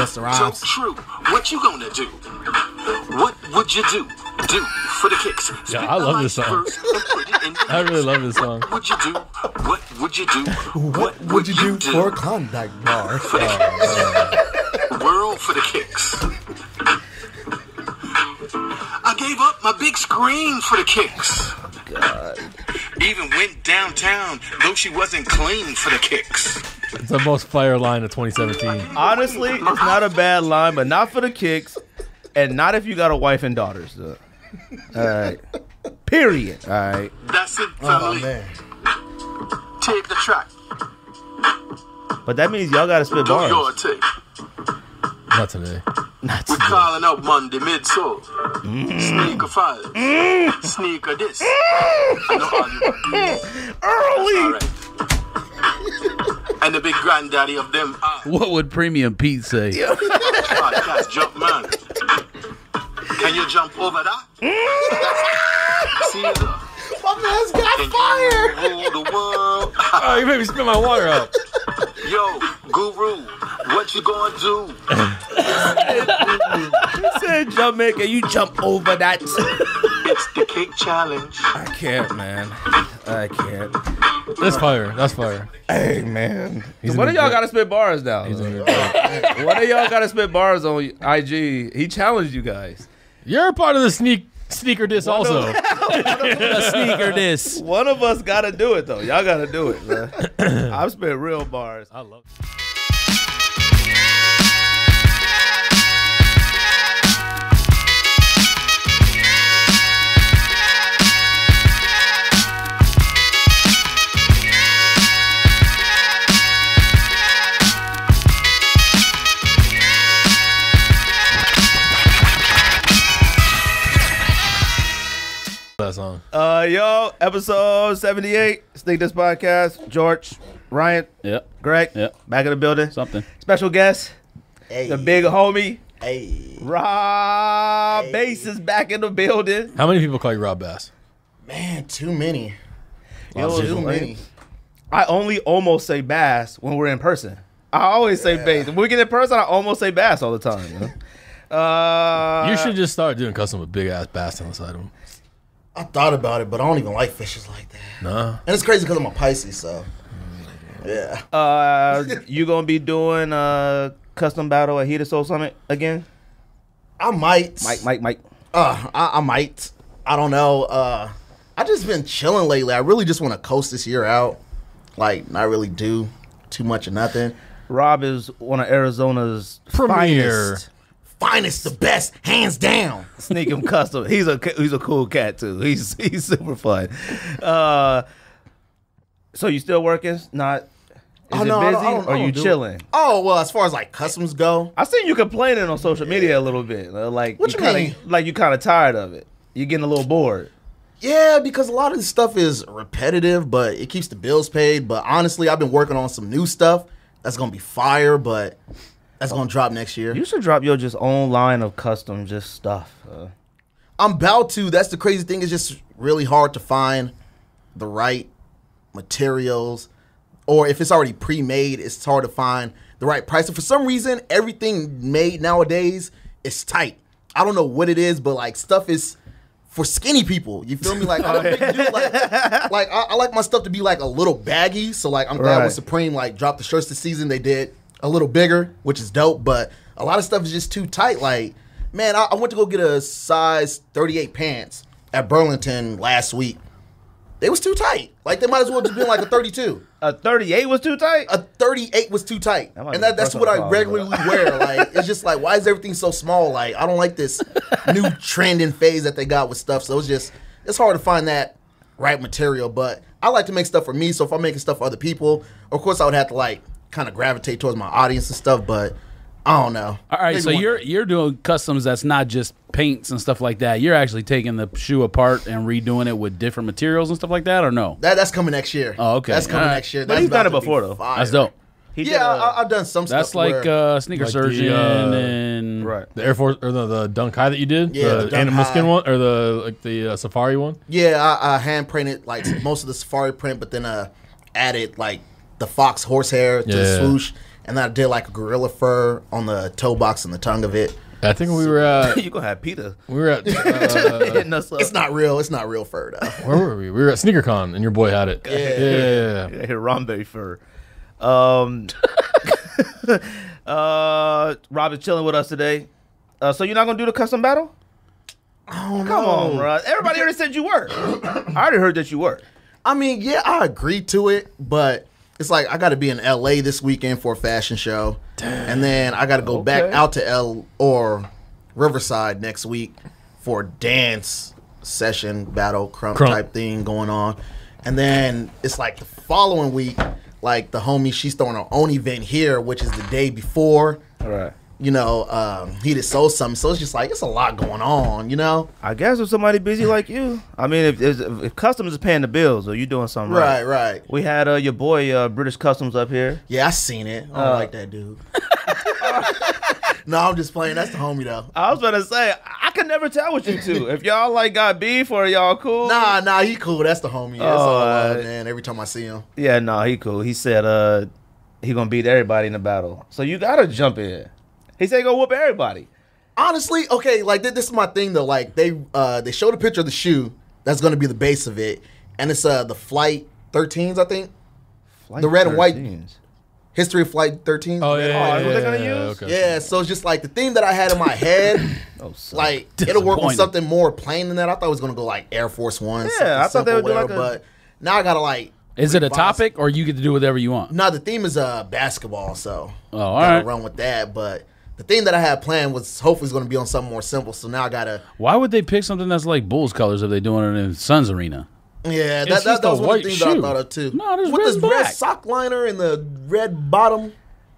Busta Rhymes. So true. What you gonna do? What would you do for the kicks? Yeah, I love this song. I really love this song. What would you do? What would you do? What would you do for a Klondike bar? For the kicks. World for the kicks. I gave up my big screen for the kicks. God. Even went downtown, though she wasn't clean for the kicks. It's the most fire line of 2017. Honestly, it's not a bad line, but not for the kicks, and not if you got a wife and daughters. All right. Period. All right. That's it, Oh, family. man. Take the track. But that means y'all got to spit Do your bars. take. Not today. Not We're today. calling out Monday mid-soul. Sneaker files. Sneaker this. No argument. Early. All right. And the big granddaddy of them are What would Premium Pete say? podcast jump man. Can you jump over that? Caesar. My man's got Can fire. you rule the world? Oh, you made me spit my water out. Yo, guru, what you gonna do? He said, Jamaica, you jump over that. It's the cake challenge. I can't, man. I can't. That's fire. That's fire. Hey, man. He's One in of y'all the- got to spit bars now. He's in the- One of y'all got to spit bars on IG. He challenged you guys. You're a part of the sneaker diss also. A sneaker diss. One of us got to do it, though. Y'all got to do it, man. I've spit real bars. I love that song. Yo, episode 78, Sneak This Podcast. George, Ryan, Yep. Greg, Yep. back in the building. Something. Special guest, Hey. the big homie, Hey. Rob Bass is back in the building. How many people call you Rob Bass? Man, too many. Yo, Too many. I only almost say Bass when we're in person. I always say Bass. When we get in person, I almost say Bass all the time. Man. You should just start doing custom with big ass bass on the side of them. I thought about it, but I don't even like fishes like that. Nah. And it's crazy because I'm a Pisces, so. Yeah. You gonna be doing custom battle at Heat of Soul Summit again? I might. Mike. I might. I don't know. I just been chilling lately. I really just want to coast this year out. Like, not really do too much of nothing. Rob is one of Arizona's Premier. Finest, the best, hands down. Sneak him custom. He's a cool cat too. He's super fun. So you still working? Not? Is it busy or you chilling? Oh, well, as far as like customs go, I seen you complaining on social media a little bit. Like What you kinda, mean? Like you kind of tired of it. You're getting a little bored. yeah, because a lot of this stuff is repetitive, but it keeps the bills paid. But honestly, I've been working on some new stuff that's gonna be fire, but that's gonna drop next year. You should drop your just own line of custom just stuff. I'm about to. That's the crazy thing. It's just really hard to find the right materials, or if it's already pre-made, it's hard to find the right price. And for some reason, everything made nowadays is tight. I don't know what it is, but like stuff is for skinny people. You feel me? Like I'm a big dude. Like I like my stuff to be like a little baggy. So like I'm glad Right. when Supreme like dropped the shirts this season, they did a little bigger, which is dope. But a lot of stuff is just too tight. Like, man, I went to go get a size 38 pants at Burlington last week. They was too tight. Like they might as well just been like a 32. A 38 was too tight. A 38 was too tight. That might And be that's the what I personal regularly wear. Like, it's just like, why is everything so small? Like, I don't like this new trend and phase that they got with stuff. So it's hard to find that right material. But I like to make stuff for me. So if I'm making stuff for other people, of course I would have to like kind of gravitate towards my audience and stuff. But I don't know. All right, Maybe so one you're doing customs that's not just paints and stuff like that. You're actually taking the shoe apart and redoing it with different materials and stuff like that, or no? that's coming next year. Oh, okay. That's coming All right. next year. But That's he's done about it to be before, though. fire. That's dope. He did Yeah, a- I've done some That's stuff. like where, sneaker Like surgeon and right. The Air Force or the Dunk High that you did? Yeah, the the Dunk animal skin High. one or the Safari one? yeah, I hand printed like most of the safari print, but then added like the fox horsehair to the Yeah. swoosh, and then I did like a gorilla fur on the toe box and the tongue of it. I think we were at. You gonna have Peter We were at. hitting us up. It's not real. It's not real fur though. Where were we? We were at SneakerCon, and your boy had it. Yeah. Yeah, Harambe fur. Rob is chilling with us today. So you're not gonna do the custom battle? Oh, Come on, bro. Everybody already said you were. I already heard that you were. I mean, yeah, I agreed to it, but it's like I got to be in LA this weekend for a fashion show, and then I got to go back out to Riverside next week for a dance session battle crump type thing going on, and then it's like the following week, like the homie, she's throwing her own event here, which is the day before. All right. You know, he just sold something, so it's just like it's a lot going on. You know, I guess if somebody busy like you, I mean, if Customs is paying the bills, or you doing something right. right. We had your boy British Customs up here. Yeah, I seen it. I don't like that dude. No, I'm just playing. That's the homie though. I was gonna say I could never tell with you two if y'all like got beef or y'all cool. Nah, he cool. That's the homie. That's all love, man. Every time I see him. Yeah, no, he cool. He said he gonna beat everybody in the battle, so you gotta jump in. He said he gonna whoop everybody. Honestly, okay, like this is my thing though. Like they showed a picture of the shoe that's gonna be the base of it, and it's the Flight 13s, I think. The red and white history of Flight 13s. Oh yeah. that's what they're gonna use? Okay. Yeah, so it's just like the theme that I had in my head. Like it'll work with something more plain than that. I thought it was gonna go like Air Force One. Yeah, I thought they would do like but now I gotta like. Is it a topic or you get to do whatever you want? No, the theme is basketball, so all gotta right. run with that. But the thing that I had planned was hopefully going to be on something more simple. So now I gotta. Why would they pick something that's like Bulls colors if they're doing it in Suns arena? Yeah, It's that just was a one of the white things that I shoe. thought of too. No, there's with red this and red black. sock liner and the red bottom.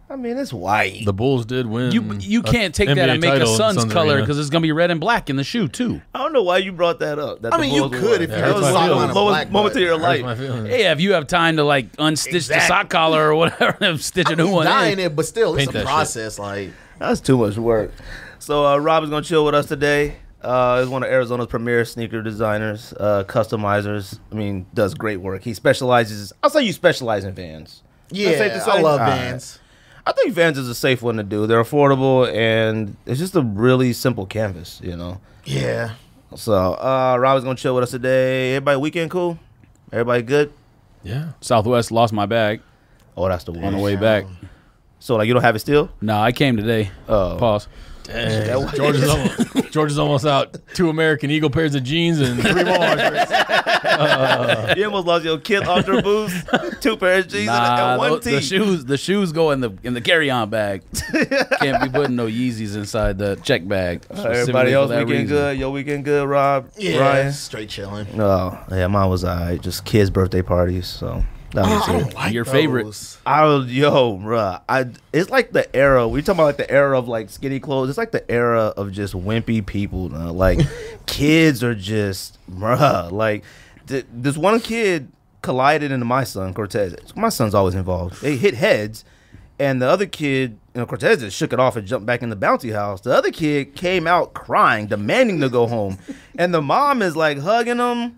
I mean, it's white. The Bulls did win. You can't take that NBA and make a title in Suns Suns color arena. because it's gonna be red and black in the shoe too. I don't know why you brought that up. That I the mean, you Bulls could won. if you Yeah, had that's the my sock feeling. liner Lowest black. moment of your Hurts life. my feelings. Yeah, if you have time to like unstitch the Exactly. sock collar or whatever, and stitch a new one dying in. it, but still, it's Paint a that process. Like, That's too much work. So Rob is gonna chill with us today. He's one of Arizona's premier sneaker designers, customizers. I mean, does great work. He specializes. I'll say you specialize in Vans. That's safe to yeah, say? I love All right. Vans. I think Vans is a safe one to do. They're affordable and it's just a really simple canvas, you know. Yeah. So Rob is gonna chill with us today. Everybody weekend cool? Everybody good? Yeah. Southwest lost my bag Oh, that's the on one. the way back. So like you don't have it still? No, I came today. Oh. Pause. Dang. George is almost out. 2 American Eagle pairs of jeans and 3 Walmart shirts. You almost lost your Kid Ultra Boost, 2 pairs of jeans, and one tee. the shoes go in the carry-on bag. Can't be putting no Yeezys inside the check bag. Everybody Specifically else for that weekend reason. good? Your weekend good, Rob? Yeah. Ryan? Straight chilling. No, yeah, mine was alright. Just kids' birthday parties, so that was I it. don't like Your those. favorite. It's like the era. We talking about like the era of like skinny clothes. It's like the era of just wimpy people. Like kids are just like this one kid collided into my son Cortez. My son's always involved. They hit heads, and the other kid, Cortez just shook it off and jumped back in the bounty house. The other kid came out crying, demanding to go home, and the mom is like hugging him,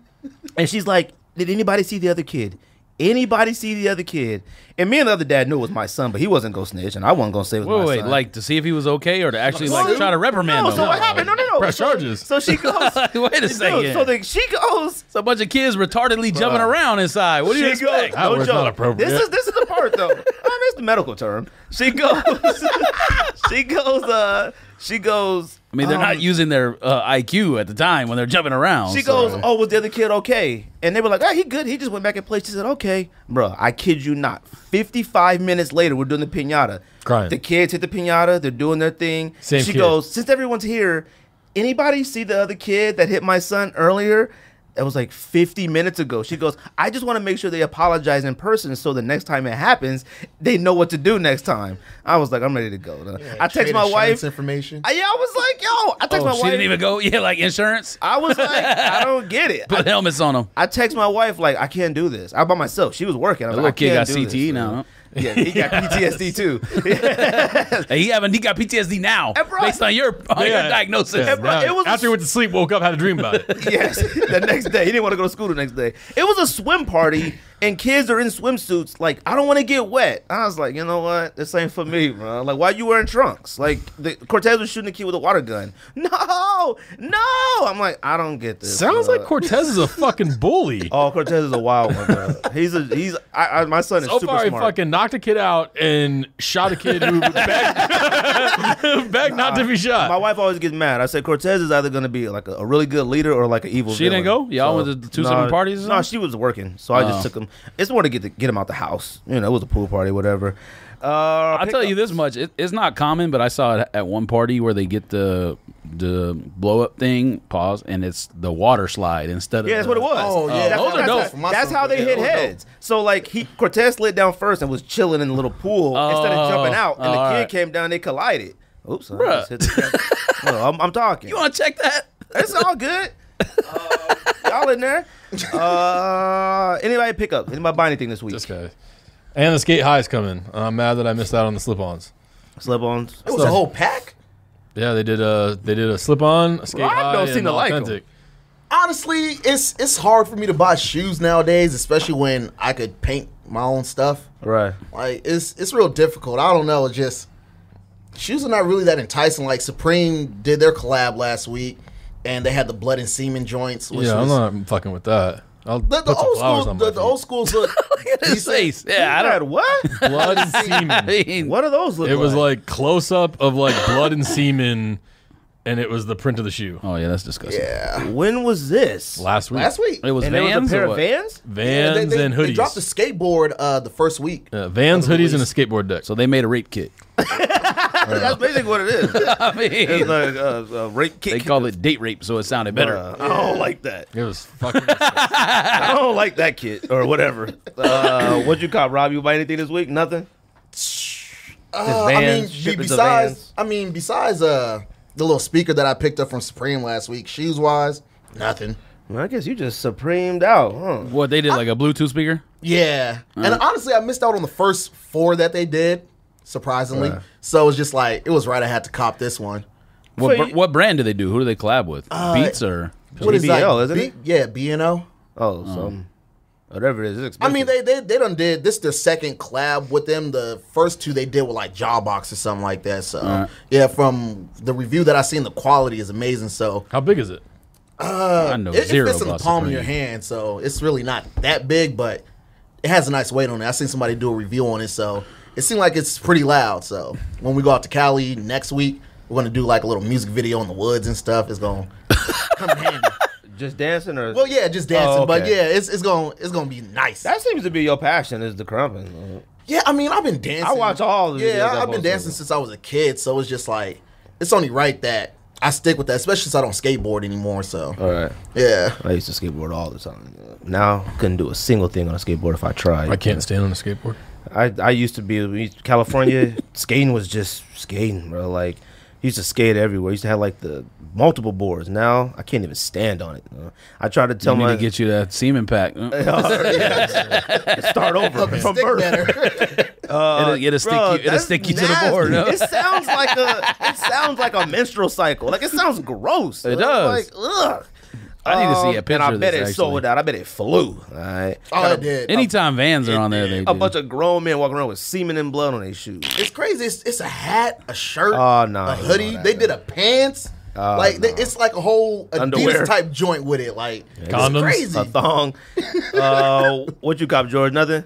and she's like, "Did anybody see the other kid? Anybody see the other kid?" And me and the other dad knew it was my son, but he wasn't gonna snitch, and I wasn't gonna say it was my Wait, son. like to see if he was okay or to actually like try to reprimand No, him? so what happened? No. Press charges. So she goes. Wait a second. So she goes. It's a bunch of kids retardedly jumping around inside. What do you She expect? goes. That No word's joke. not appropriate. This is the part though. I mean, it's the medical term. She goes. She goes. I mean, they're not using their IQ at the time when they're jumping around. She so- goes, "Oh, was the other kid okay?" And they were like, "Oh, he good. He just went back and played." She said, "Okay, bro. I kid you not. 55 minutes later, we're doing the piñata. Crying. The kids hit the piñata. They're doing their thing. Same she kid. goes, "Since everyone's here, anybody see the other kid that hit my son earlier?" It was like 50 minutes ago. She goes, "I just want to make sure they apologize in person so the next time it happens, they know what to do next time." I was like, I'm ready to go. I text Trade my insurance wife. information. I was like, yo, I text my she wife. didn't even go. Yeah, like insurance. I was like, I don't get it. Put helmets on them. I text my wife like, I can't do this. I'm by myself. She was working. I was The like, little I kid can't got do CTE this. now. Yeah, he got PTSD too. Hey, he got PTSD now Hey, bro. based on your diagnosis. Yeah, bro, now, it was after he went to sleep, woke up, had a dream about it. Yes, the next day. He didn't want to go to school the next day. It was a swim party and kids are in swimsuits. Like, I don't want to get wet. I was like, you know what? This ain't for me, bro. Like, why you wearing trunks? Like, Cortez was shooting a kid with a water gun. No. I'm like, I don't get this. Sounds like Cortez is a fucking bully. Oh, Cortez is a wild one, bro. My son is So super far, he smart. fucking knocked a kid out and shot a kid who begged not to be shot. My wife always gets mad. I said Cortez is either going to be like a really good leader or like an evil She villain. didn't go? Y'all went to the two different parties or No, something? she was working, so I just took him. It's more to get him out the house. You know, it was a pool party, whatever. I'll tell you this much: it's not common, but I saw it at one party where they get the blow up thing, and it's the water slide instead of. Yeah, that's what it was. Oh, yeah. those are dope. That's how they hit heads. So like Cortez slid down first and was chilling in the little pool instead of jumping out, and the kid alright. came down. They collided. Oops, I Bruh. just hit the no, I'm talking. You want to check that? It's all good. Y'all in there? Anybody pick up? Anybody buy anything this week? This guy. And the skate high is coming. I'm mad that I missed out on the slip-ons. Slip-ons. It was a whole pack. Yeah, they did a slip-on, a skate Rob high, don't seem and to like 'em. authentic. Honestly, it's hard for me to buy shoes nowadays, especially when I could paint my own stuff. Right. Like it's real difficult. I don't know. It's just shoes are not really that enticing. Like Supreme did their collab last week, and they had the blood and semen joints. Which Yeah, was, I'm not fucking with that. I'll the put some old flowers school. on my The feet. old schools look. His face. Yeah, I Had don't. what? Blood and semen. I mean, What do those look It like? was like close up of like blood and semen, and it was the print of the shoe. oh yeah, that's disgusting. Yeah. When was this? Last week. Last week. It was And there Vans was a pair or of what? Vans? Vans and hoodies. They dropped the skateboard the first week. Vans, of the hoodies, and a release. skateboard deck. So they made a rape kit. That's basically what it is. I mean, It's like a rape kick. they call it date rape, so it sounded better. I don't like that. It was fucking disgusting. I don't like that kid or whatever. What'd you cop, Rob? You buy anything this week? Nothing? Vans, shipments of Vans. Besides the little speaker that I picked up from Supreme last week, shoes wise, nothing. Well, I guess you just supremed out, huh? What they did, like a Bluetooth speaker? Yeah, and honestly, I missed out on the first 4 that they did. Surprisingly, Right. so it's just like it was right. I had to cop this one. What brand do they do? Who do they collab with? Beats or? What is that? BBL, isn't it? Yeah, B&O. Oh, some whatever it is. It's expensive. I mean, they done did this. Their second collab with them. The first 2 they did with like Jawbox or something like that. So yeah, from the review that I seen, the quality is amazing. So How big is it? I know it zero fits in the about palm of Supreme. your hand. So it's really not that big, but it has a nice weight on it. I seen somebody do a review on it, so it seemed like it's pretty loud. So when we go out to Cali next week, we're gonna do like a little music video in the woods and stuff. It's gonna come in handy. just dancing or Well, yeah, just dancing, Oh, but okay. yeah, it's gonna be nice. that seems to be your passion is the crumping. Yeah, I mean, I've been dancing. I watch all the videos Yeah, I I've been post dancing on. since I was a kid, so it's just like it's only right that I stick with that, especially since I don't skateboard anymore. So All right. yeah, I used to skateboard all the time. Now couldn't do a single thing on a skateboard if I tried. I can't stand on a skateboard. I used to be California. Skating was just skating, bro. Like used to skate everywhere. Used to have like the multiple boards. Now I can't even stand on it. I try to tell You need my to get you that semen pack. start over from stick birth. better. It'll stick Bro, you. It'll that's stick you to the nasty. board. No? It sounds like a menstrual cycle. Like it sounds gross. It does. Like ugh. I need to see a picture And I of bet this, it sold actually. out. I bet it flew. All right. Oh, it did. Anytime Vans are on there, they A do. bunch of grown men walking around with semen and blood on their shoes. It's crazy. It's a hat, a shirt, Oh, no, a I didn't hoodie. know that, They did a pants. It's like a whole Underwear. Adidas type joint with it. Like Condoms. it's crazy. A thong. What you cop, George? Nothing?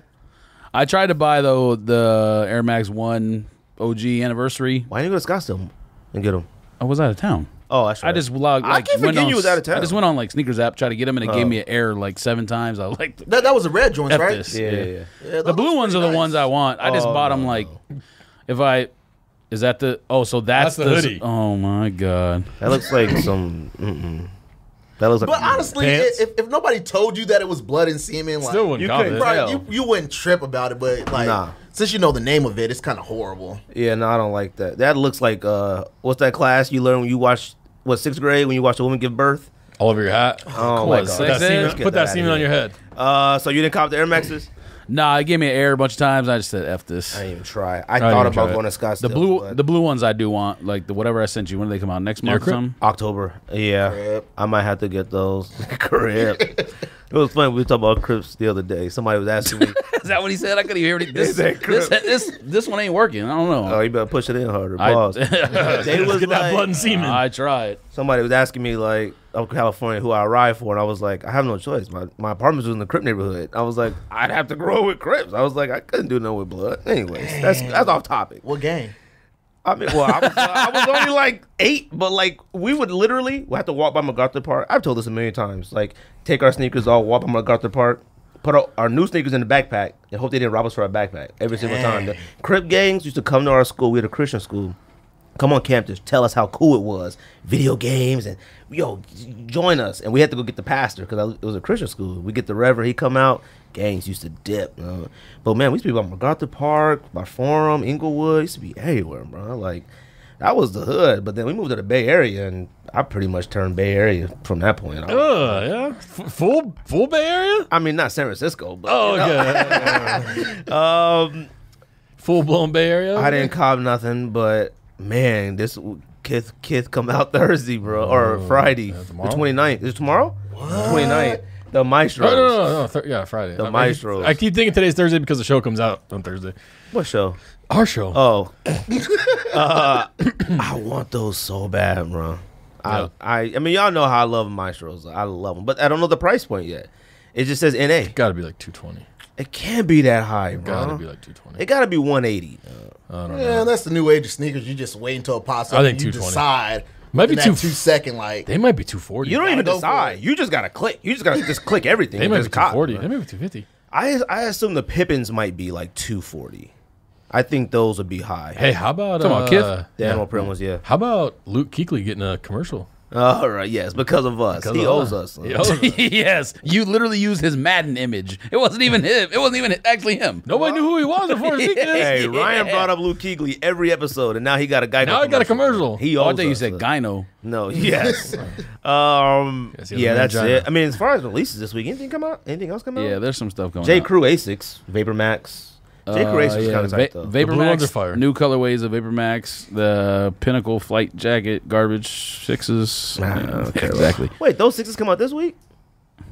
I tried to buy though the Air Max 1 OG anniversary. Why didn't you go to Scottsdale and get them? I was out of town. Oh, that's right. I just logged. I Like, keep went forgetting on, you was out of town. I just went on like sneakers app, tried to get them, and it gave me an error like 7 times. I was like, That was a red joint, F right? this. Yeah. Yeah, The those blue was ones are pretty the nice. ones I want. I just bought them like, if I, is that the? Oh, so that's the hoodie. Oh my god. That looks like some. That looks like. But honestly, Pants? if nobody told you that it was blood and semen, like Still wouldn't you cop couldn't it. try- right, hell. you wouldn't trip about it. But like, Nah. since you know the name of it, it's kind of horrible. Yeah, no, I don't like that. That looks like what's that class you learn when you watch 6th grade when you watch a woman give birth? All over your hat. Oh What, my sex Put god. that ed? semen, Let's get put that that semen outta on your here. head. So you didn't cop the Air Maxes? Nah, it gave me an error a bunch of times. I just said F this. I didn't even try. I didn't thought even try about it. going to Scottsdale. The blue ones I do want, like the whatever I sent you. When do they come out? Next month or crib? something? October. Yeah. Crib. I might have to get those. Crib. It was funny. We were talking about Crips the other day. Somebody was asking me. Is that what he said? I couldn't hear it. said Crips. This one ain't working. I don't know. Oh, you better push it in harder. Pause. They was Get that blood like, and semen. I tried. somebody was asking me like, of California, who I ride for, and I was like, I have no choice. My apartment was in the Crip neighborhood. I was like, I'd have to grow with Crips. I was like, I couldn't do no with blood. Anyways, that's off topic. What gang? I mean, well, I was only like 8, but like we would literally have to walk by MacArthur Park. I've told this a million times. Like, take our sneakers off, walk by MacArthur Park, put our new sneakers in the backpack, and hope they didn't rob us for our backpack every single time. The Crip gangs used to come to our school. We had a Christian school. Come on campus, tell us how cool it was. Video games and join us. And we had to go get the pastor because it was a Christian school. We get the reverend, he come out. Gangs used to dip. But man, we used to be by MacArthur Park, by Forum, Inglewood. Used to be everywhere, bro. Like, that was the hood. But then we moved to the Bay Area, and I pretty much turned Bay Area from that point on. Yeah. Full Bay Area? I mean, not San Francisco, but Okay. Full blown Bay Area? I didn't cop nothing, but man, this Kith come out Thursday, bro, or Friday, the 29th. Is it tomorrow? What? 29th. The Maestros. No. Friday. The Maestros. I keep thinking today's Thursday because the show comes out on Thursday. What show? Our show. Oh. I want those so bad, bro. Yeah. I mean, y'all know how I love Maestros. I love them, but I don't know the price point yet. It just says NA. Gotta be like $220. It can't be that high, bro. Gotta be like $220. It gotta be $180. I don't know. Yeah, that's the new age of sneakers. You just wait until it pops up. I think and you 220. decide. Might be in that 2-second, like They might be $240. You don't even go for decide. it. You just gotta click. You just gotta just click everything. They and might be just cop, $240. bro. They might be $250. I assume the Pippins might be like $240. I think those would be high. Hey, how about Talking about Kith? The animal print ones, yeah. How about Luke Kuechly getting a commercial? All right, yes, because of us. He owes us. He owes us. Yes, you literally used his Madden image. It wasn't even him. It wasn't even actually him. Nobody knew who he was before he did this. Hey, Ryan brought up Luke Kuechly every episode, and now he got a guy. Now he got a commercial. He Oh, owes I thought you us. said gyno. No, yes. Yes, he has Yeah, a that's vagina. it. I mean, as far as releases this week, anything come out? Anything else come out? Yeah, there's some stuff going J. on. Crew Asics, Vapor Max. J. Crew Asics is kind of tight though. Vapor The blue ones Max, are fire. new colorways of Vapor Max, the Pinnacle Flight Jacket, garbage sixes. Nah, I Yeah, don't care about- exactly. Wait, those sixes come out this week?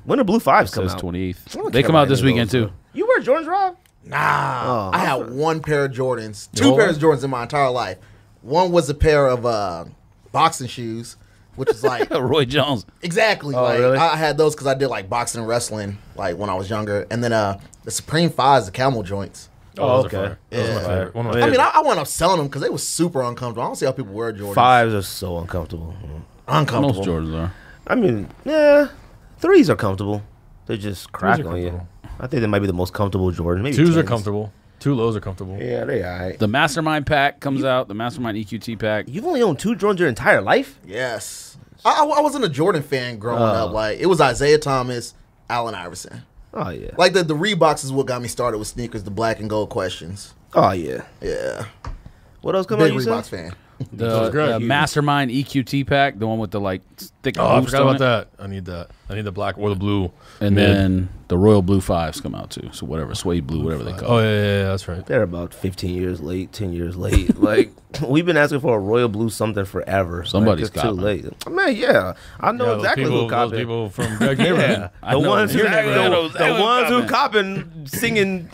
When do Blue Fives come Says out? 28th. I don't They care come about out this any of weekend those, too. You wear Jordans, Rob? Nah, Oh, I had one pair of Jordans, You two know pairs of Jordans in my entire life. One was a pair of boxing shoes, which is like Roy Jones. exactly. Oh, like really? I had those because I did like boxing and wrestling like when I was younger, and then the Supreme Fives, the camel joints. Oh, those okay. are fire. Those are my Yeah. favorite. One of my Yeah. I mean, favorites. I wound up selling them because they were super uncomfortable. I don't see how people wear Jordans. Fives are so uncomfortable. uncomfortable. Most Jordans are. I mean, yeah, threes are comfortable. They just crack Threes are on you. comfortable. I think they might be the most comfortable Jordan. Maybe Twos are 10s. comfortable. Two lows are comfortable. Yeah, they all right. The Mastermind pack comes out. The Mastermind EQT pack. You've only owned two Jordans your entire life? Yes, I wasn't a Jordan fan growing up. Like it was Isaiah Thomas, Allen Iverson. Oh, yeah. Like the Reeboks is what got me started with sneakers. The black and gold questions. Oh, yeah. Yeah, What else come out, big you Reeboks said? fan. The, great. the Mastermind EQT pack, the one with the like thick Oh, I boost forgot on about it. that. I need that. I need the black or the blue. And mid. then the Royal Blue Fives come out too. So whatever, suede blue, whatever they call Oh, it. yeah, that's right. They're about 15 years late, 10 years late. Like, we've been asking for a royal blue something forever. Somebody's like, it's too copping. late. Man, yeah. I know Yeah, exactly those who people, copping. those people from Greg's neighborhood. The ones who, Your neighborhood knows the exactly ones who who copping, singing,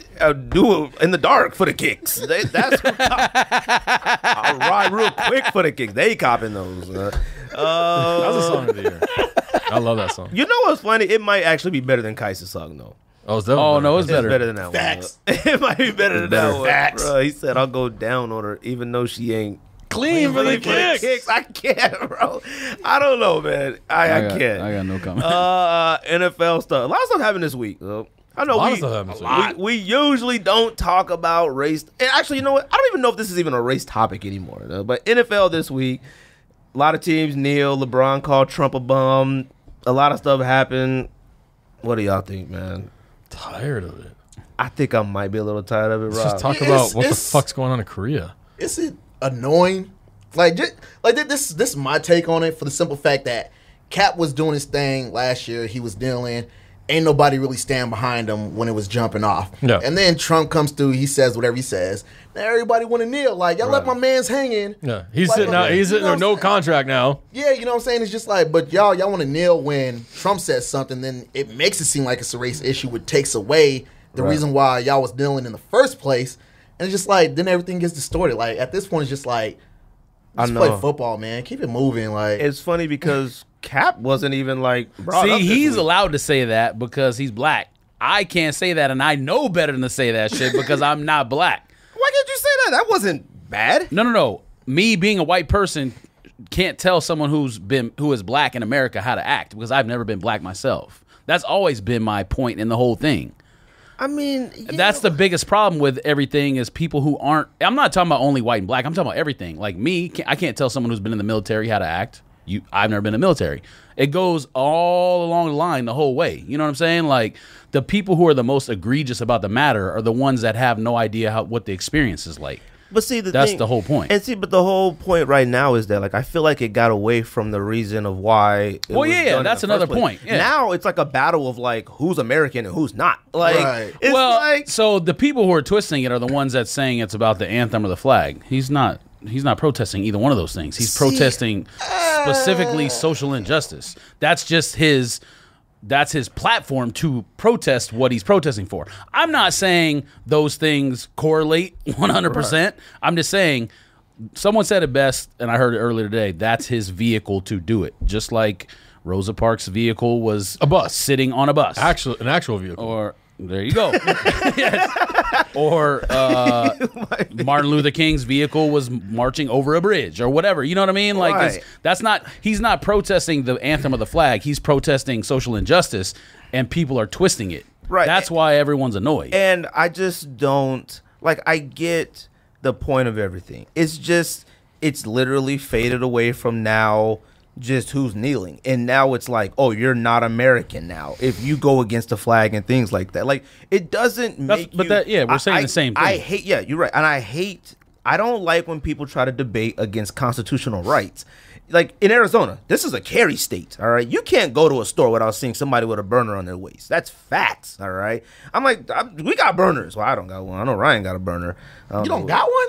do it in the dark for the kicks. That's who I'll ride real quick for the kicks. They copping those. That was a song of the year. I love that song. You know what's funny? It might actually be better than Kai's song, though. Oh, it's definitely Oh no, it's It's better. better than that Facts. one. It might be better than that one. Facts. Bro, he said, I'll go down on her, even though she ain't clean for the clean kicks. I can't, bro. I don't know, man. I can't. I got no comment. NFL stuff. A lot of stuff happened this week. I know A lot we, of stuff happened this week. we usually don't talk about race. And actually, you know what? I don't even know if this is even a race topic anymore. But NFL this week, a lot of teams kneel. LeBron called Trump a bum. A lot of stuff happened. What do y'all think, man? Tired of it. I think I might be a little tired of it, Let's Rob. just talk It's- about what the it's- fuck's going on in Korea. Is it annoying? This is my take on it for the simple fact that Cap was doing his thing last year. He was dealing, ain't nobody really stand behind him when it was jumping off. Yeah. And then Trump comes through, he says whatever he says. Now everybody want to kneel. Like, y'all let my man's hanging. Yeah, he's Like, sitting out. He's sitting there, no contract now. Yeah, you know what I'm saying? It's just like, but y'all want to kneel when Trump says something, then it makes it seem like it's a race issue, which takes away the reason why y'all was kneeling in the first place. And it's just like, then everything gets distorted. Like, at this point, it's just like, just play football, man. Keep it moving. Like, It's funny because Cap wasn't even like. See, he's allowed to say that because he's black. I can't say that, and I know better than to say that shit because I'm not black. Why can't you say that? That wasn't bad. No. Me being a white person can't tell someone who is black in America how to act because I've never been black myself. That's always been my point in the whole thing. I mean, that's the biggest problem with everything is people who aren't. I'm not talking about only white and black. I'm talking about everything. Like me, I can't tell someone who's been in the military how to act. I've never been in the military. It goes all along the line the whole way. You know what I'm saying? Like the people who are the most egregious about the matter are the ones that have no idea what the experience is like. But see, that's the whole point. And see, but the whole point right now is that, like, I feel like it got away from the reason of why. That's another point. Yeah. Now it's like a battle of like who's American and who's not. Like, so the people who are twisting it are the ones that's saying it's about the anthem or the flag. He's not protesting either one of those things. He's protesting specifically social injustice. That's just his platform to protest what he's protesting for. I'm not saying those things correlate 100%. Right. I'm just saying someone said it best, and I heard it earlier today, that's his vehicle to do it. Just like Rosa Parks' vehicle was a bus. Sitting on a bus. An actual vehicle. Or there you go. Yes. Or Martin Luther King's vehicle was marching over a bridge or whatever. You know what I mean? Like he's not protesting the anthem or the flag. He's protesting social injustice, and people are twisting it. Right. That's why everyone's annoyed. And I just don't I get the point of everything. It's literally faded away from now. Just who's kneeling, and now it's like, oh, you're not American now if you go against the flag and things like that. Like it doesn't make. We're saying the same thing. I hate. Yeah, you're right, and I don't like when people try to debate against constitutional rights. Like in Arizona, this is a carry state. All right, you can't go to a store without seeing somebody with a burner on their waist. That's facts. All right, I'm like, we got burners. Well, I don't got one. I know Ryan got a burner. You don't got one?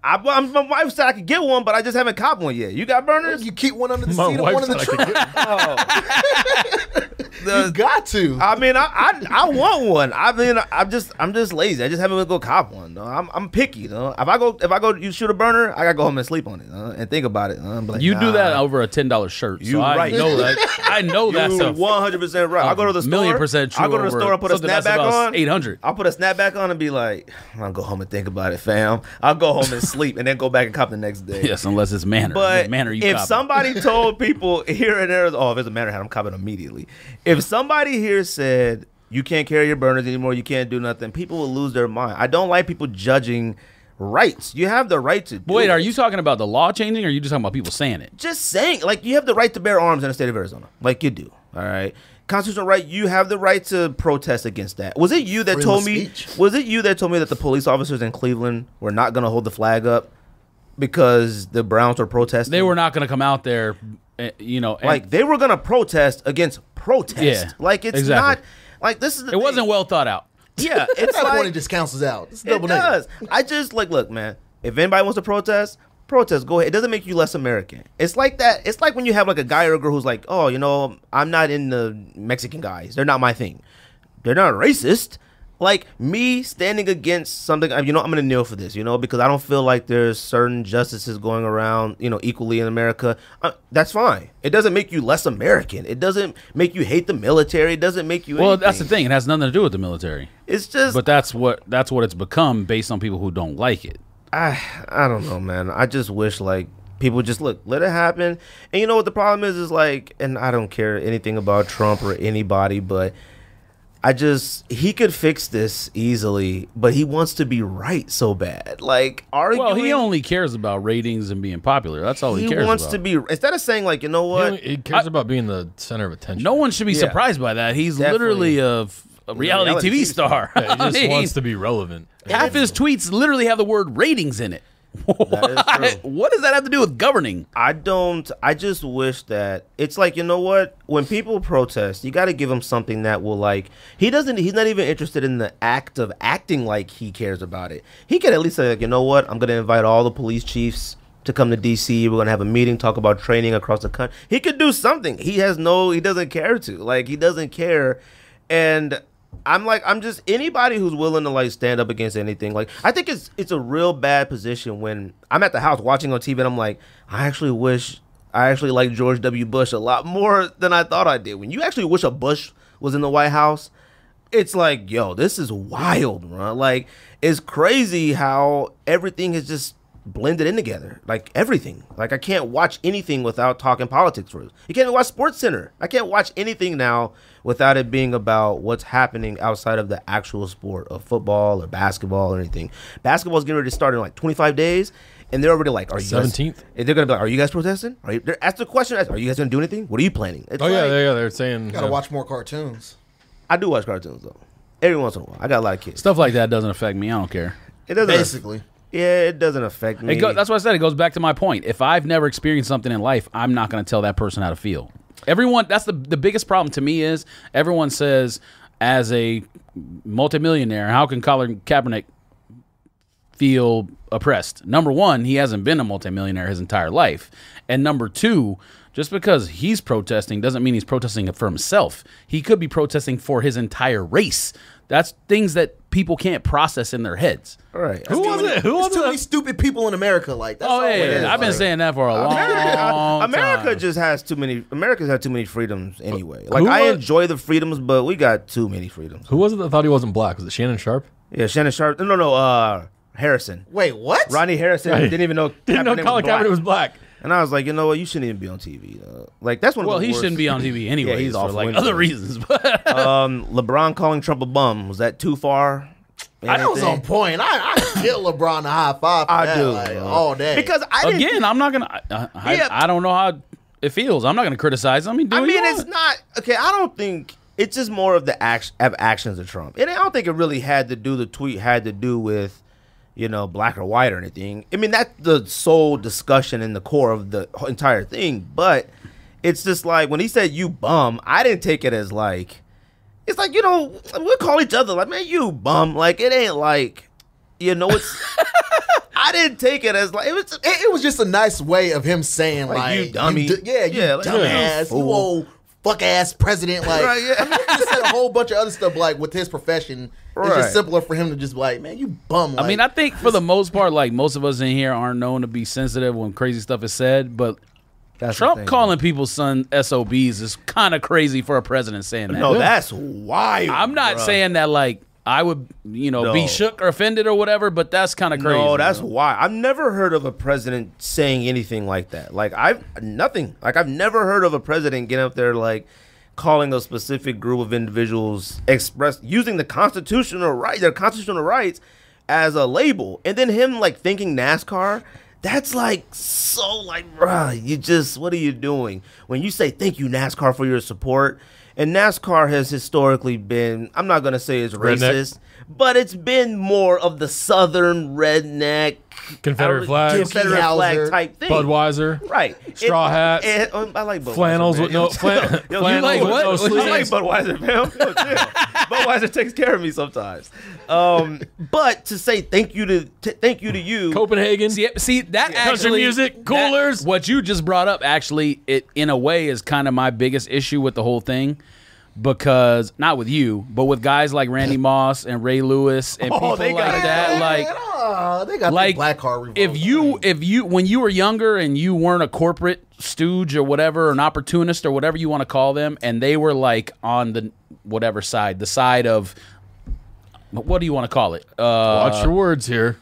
My wife said I could get one, but I just haven't copped one yet. You got burners? You keep one under the seat and one in the trunk. You got to. I mean, I want one. I mean, I'm just lazy. I just haven't been go cop one. No? I'm picky. No? If I go, you shoot a burner, I gotta go home and sleep on it and think about it. Like, you do that over a $10 shirt. So I know that. I know that's 100% right. I go to the store. 1,000,000% true. I go to the store and put a snapback on. 800. I'll put a snapback on and be like, I'll go home and think about it, fam. I'll go home and sleep and then go back and cop the next day. Yes, unless it's Manor. But Manor, if somebody told people here in Arizona, if it's a Manor hat, I'm copping immediately. If somebody here said you can't carry your burners anymore, you can't do nothing, people will lose their mind. I don't like people judging rights. You have the right to do Wait, are you talking about the law changing, or are you just talking about people saying it? Just saying. Like, you have the right to bear arms in the state of Arizona. Like you do. All right? Constitutional right, you have the right to protest against that. Was it you that told me that the police officers in Cleveland were not going to hold the flag up because the Browns were protesting? They were not going to come out there, like they were going to protest against protest. Yeah, like it's not like this is the It wasn't well thought out. Yeah, it's that like point it just cancels out. It's double it does. I just look, man, if anybody wants to protest, go ahead. It doesn't make you less American. It's like that. It's like when you have like a guy or a girl who's like, oh, I'm not in the Mexican guys. They're not my thing. They're not racist. Like me standing against something, I'm going to kneel for this, because I don't feel like there's certain justices going around, equally in America. That's fine. It doesn't make you less American. It doesn't make you hate the military. It doesn't make you. Well, that's the thing. It has nothing to do with the military. It's just. But that's what it's become based on people who don't like it. I don't know, man. I just wish people just let it happen. And you know what the problem is like, and I don't care anything about Trump or anybody, but he could fix this easily, but he wants to be right so bad. Like, arguing. Well, he only cares about ratings and being popular. That's all he cares about. He wants to be, instead of saying you know what? He cares about being the center of attention. No one should be surprised by that. He's literally a reality TV star. Yeah, he just wants to be relevant. Half his tweets literally have the word ratings in it. That is true. What does that have to do with governing? I just wish that it's like, you know what? When people protest, you got to give him something that will like, he's not even interested in the act of acting like he cares about it. He can at least say, like, you know what? I'm going to invite all the police chiefs to come to DC. We're going to have a meeting, talk about training across the country. He could do something. He doesn't care to. Like, he doesn't care. And I'm just anybody who's willing to like stand up against anything. Like, I think it's a real bad position when I'm at the house watching on TV and I'm like, I actually like George W. Bush a lot more than I thought I did. When you actually wish a Bush was in the White House, it's like, yo, this is wild, bro. Like, it's crazy how everything is just blended in together, like everything. Like, I can't watch anything without talking politics first. You can't even watch Sports Center. I can't watch anything now without it being about what's happening outside of the actual sport of football or basketball or anything. Basketball's getting ready to start in like 25 days, and they're already like, "Are you 17th?" They're gonna be like, "Are you guys protesting? Ask the question. Are you guys gonna do anything? What are you planning?" It's They're saying Gotta watch more cartoons. I do watch cartoons though, every once in a while. I got a lot of kids. Stuff like that doesn't affect me. I don't care. It doesn't Basically. Yeah, it doesn't affect me. That's what I said. It goes back to my point. If I've never experienced something in life, I'm not going to tell that person how to feel. Everyone, that's the biggest problem to me is everyone says, as a multimillionaire, how can Colin Kaepernick feel oppressed? Number one, he hasn't been a multimillionaire his entire life. And number two, just because he's protesting doesn't mean he's protesting for himself. He could be protesting for his entire race. That's things that people can't process in their heads. All right. Who was it? There's too many stupid people in America. Like, that's all it is. I've been saying that for a long time. America just has too many. America's had too many freedoms anyway. Like, Who I was- enjoy the freedoms, but we got too many freedoms. Who was it that thought he wasn't black? Was it Shannon Sharp? Yeah, Shannon Sharp. No. Harrison. Wait, what? Ronnie Harrison Right. didn't even know. Didn't know Colin Kaepernick was black. And I was like, you know what? You shouldn't even be on TV. Like, that's one of Well, the he worst. shouldn't be on TV anyway. Yeah, he's for off like Wednesday. other reasons. But LeBron calling Trump a bum, was that too far? That was on point. I give LeBron a high five for I that, do like, all day. because I didn't again, I'm not gonna. Yeah. I don't know how it feels. I'm not gonna criticize him. I mean, it's not okay. I don't think it's just more of the actions of Trump, and I don't think it really had to do. The tweet had to do with, black or white or anything. I mean, that's the sole discussion in the core of the entire thing. But it's just like when he said "you bum," I didn't take it as like. It's like, we'll call each other like, man, you bum. Like, it ain't like, it's. I didn't take it as like it was just a nice way of him saying like you dummy. you Yeah, like, dumbass, you fool. old fuck ass president. Like, Right, yeah. I mean, he just said a whole bunch of other stuff like with his profession. It's Right. just simpler for him to just be like, man, you bum. Like, I mean, I think for the most part, like most of us in here aren't known to be sensitive when crazy stuff is said, but That's the Trump thing. calling people son SOBs is kind of crazy for a president saying that. No, that's wild. I'm not bruh. saying that like I would, No. be shook or offended or whatever, but that's kind of crazy. No, that's bro. why. I've never heard of a president saying anything like that. Like, I've never heard of a president getting up there like calling a specific group of individuals using their constitutional rights as a label, and then him like thinking NASCAR. That's like so like, bruh, what are you doing when you say thank you NASCAR for your support? And NASCAR has historically been, I'm not going to say it's racist, but it's been more of the southern redneck Confederate flag, Confederate flag type thing. Budweiser, Right. straw hat, I like Budweiser, flannels man. with no flannels like with what? no What you sleeves. I like Budweiser, man. Yo, chill. Budweiser takes care of me sometimes. But to say thank you to you, Copenhagen. See that Country actually music, coolers. What you just brought up actually, it in a way is kind of my biggest issue with the whole thing, because not with you, but with guys like Randy Moss and Ray Lewis and people they like got that. Like, they got like the black card revolt. if you when you were younger and you weren't a corporate stooge or whatever, an opportunist or whatever you want to call them, and they were like on the whatever side, the side of what do you want to call it? Watch your words here.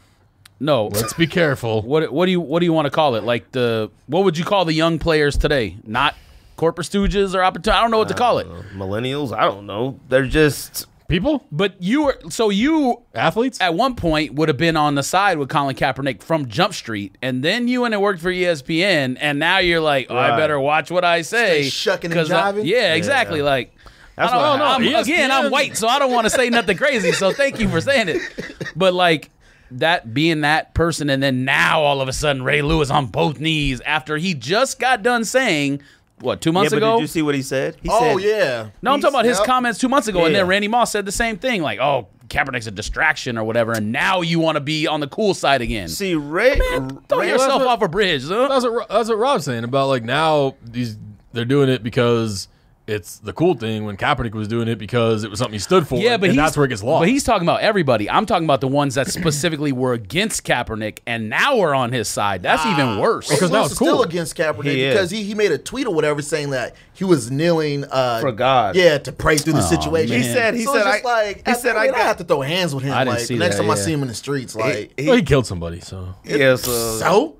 No, Let's be careful. what do you want to call it? Like what would you call the young players today? Not corporate stooges or opportunity. I don't know what to call it. millennials, I don't know. They're just People, But you athletes. at one point would have been on the side with Colin Kaepernick from Jump Street, and then you went and worked for ESPN, and now you're like, I Right. better watch what I say. Stay shucking and 'Cause jiving? Yeah, exactly. Like, That's I don't what know. happened. I'm ESPN. white, so I don't want to say nothing crazy. So thank you for saying it. But like, that being that person, and then now all of a sudden Ray Lewis on both knees after he just got done saying, what, 2 months but ago? Did you see what he said? He Oh, said, yeah. No, I'm talking about his Yep. comments 2 months ago, and then Yeah. Randy Moss said the same thing, like, "Oh, Kaepernick's a distraction or whatever," and now you want to be on the cool side again. See, Ray, Throw Ray yourself what- off a bridge. Huh? That's what Rob's saying about like now they're doing it because it's the cool thing when Kaepernick was doing it because it was something he stood for. Yeah, but and that's where it gets lost. But he's talking about everybody. I'm talking about the ones that specifically were against Kaepernick, and now we're on his side. That's even worse. Because now Lewis it's is still cool. against Kaepernick He because is. he made a tweet or whatever saying that he was kneeling For God. Yeah, to pray through the situation. man. He said, so it's just like he said, I have to throw hands with him. I didn't Like see the next that, time I yeah. see him in the streets, like Well, he killed somebody, so yes, so.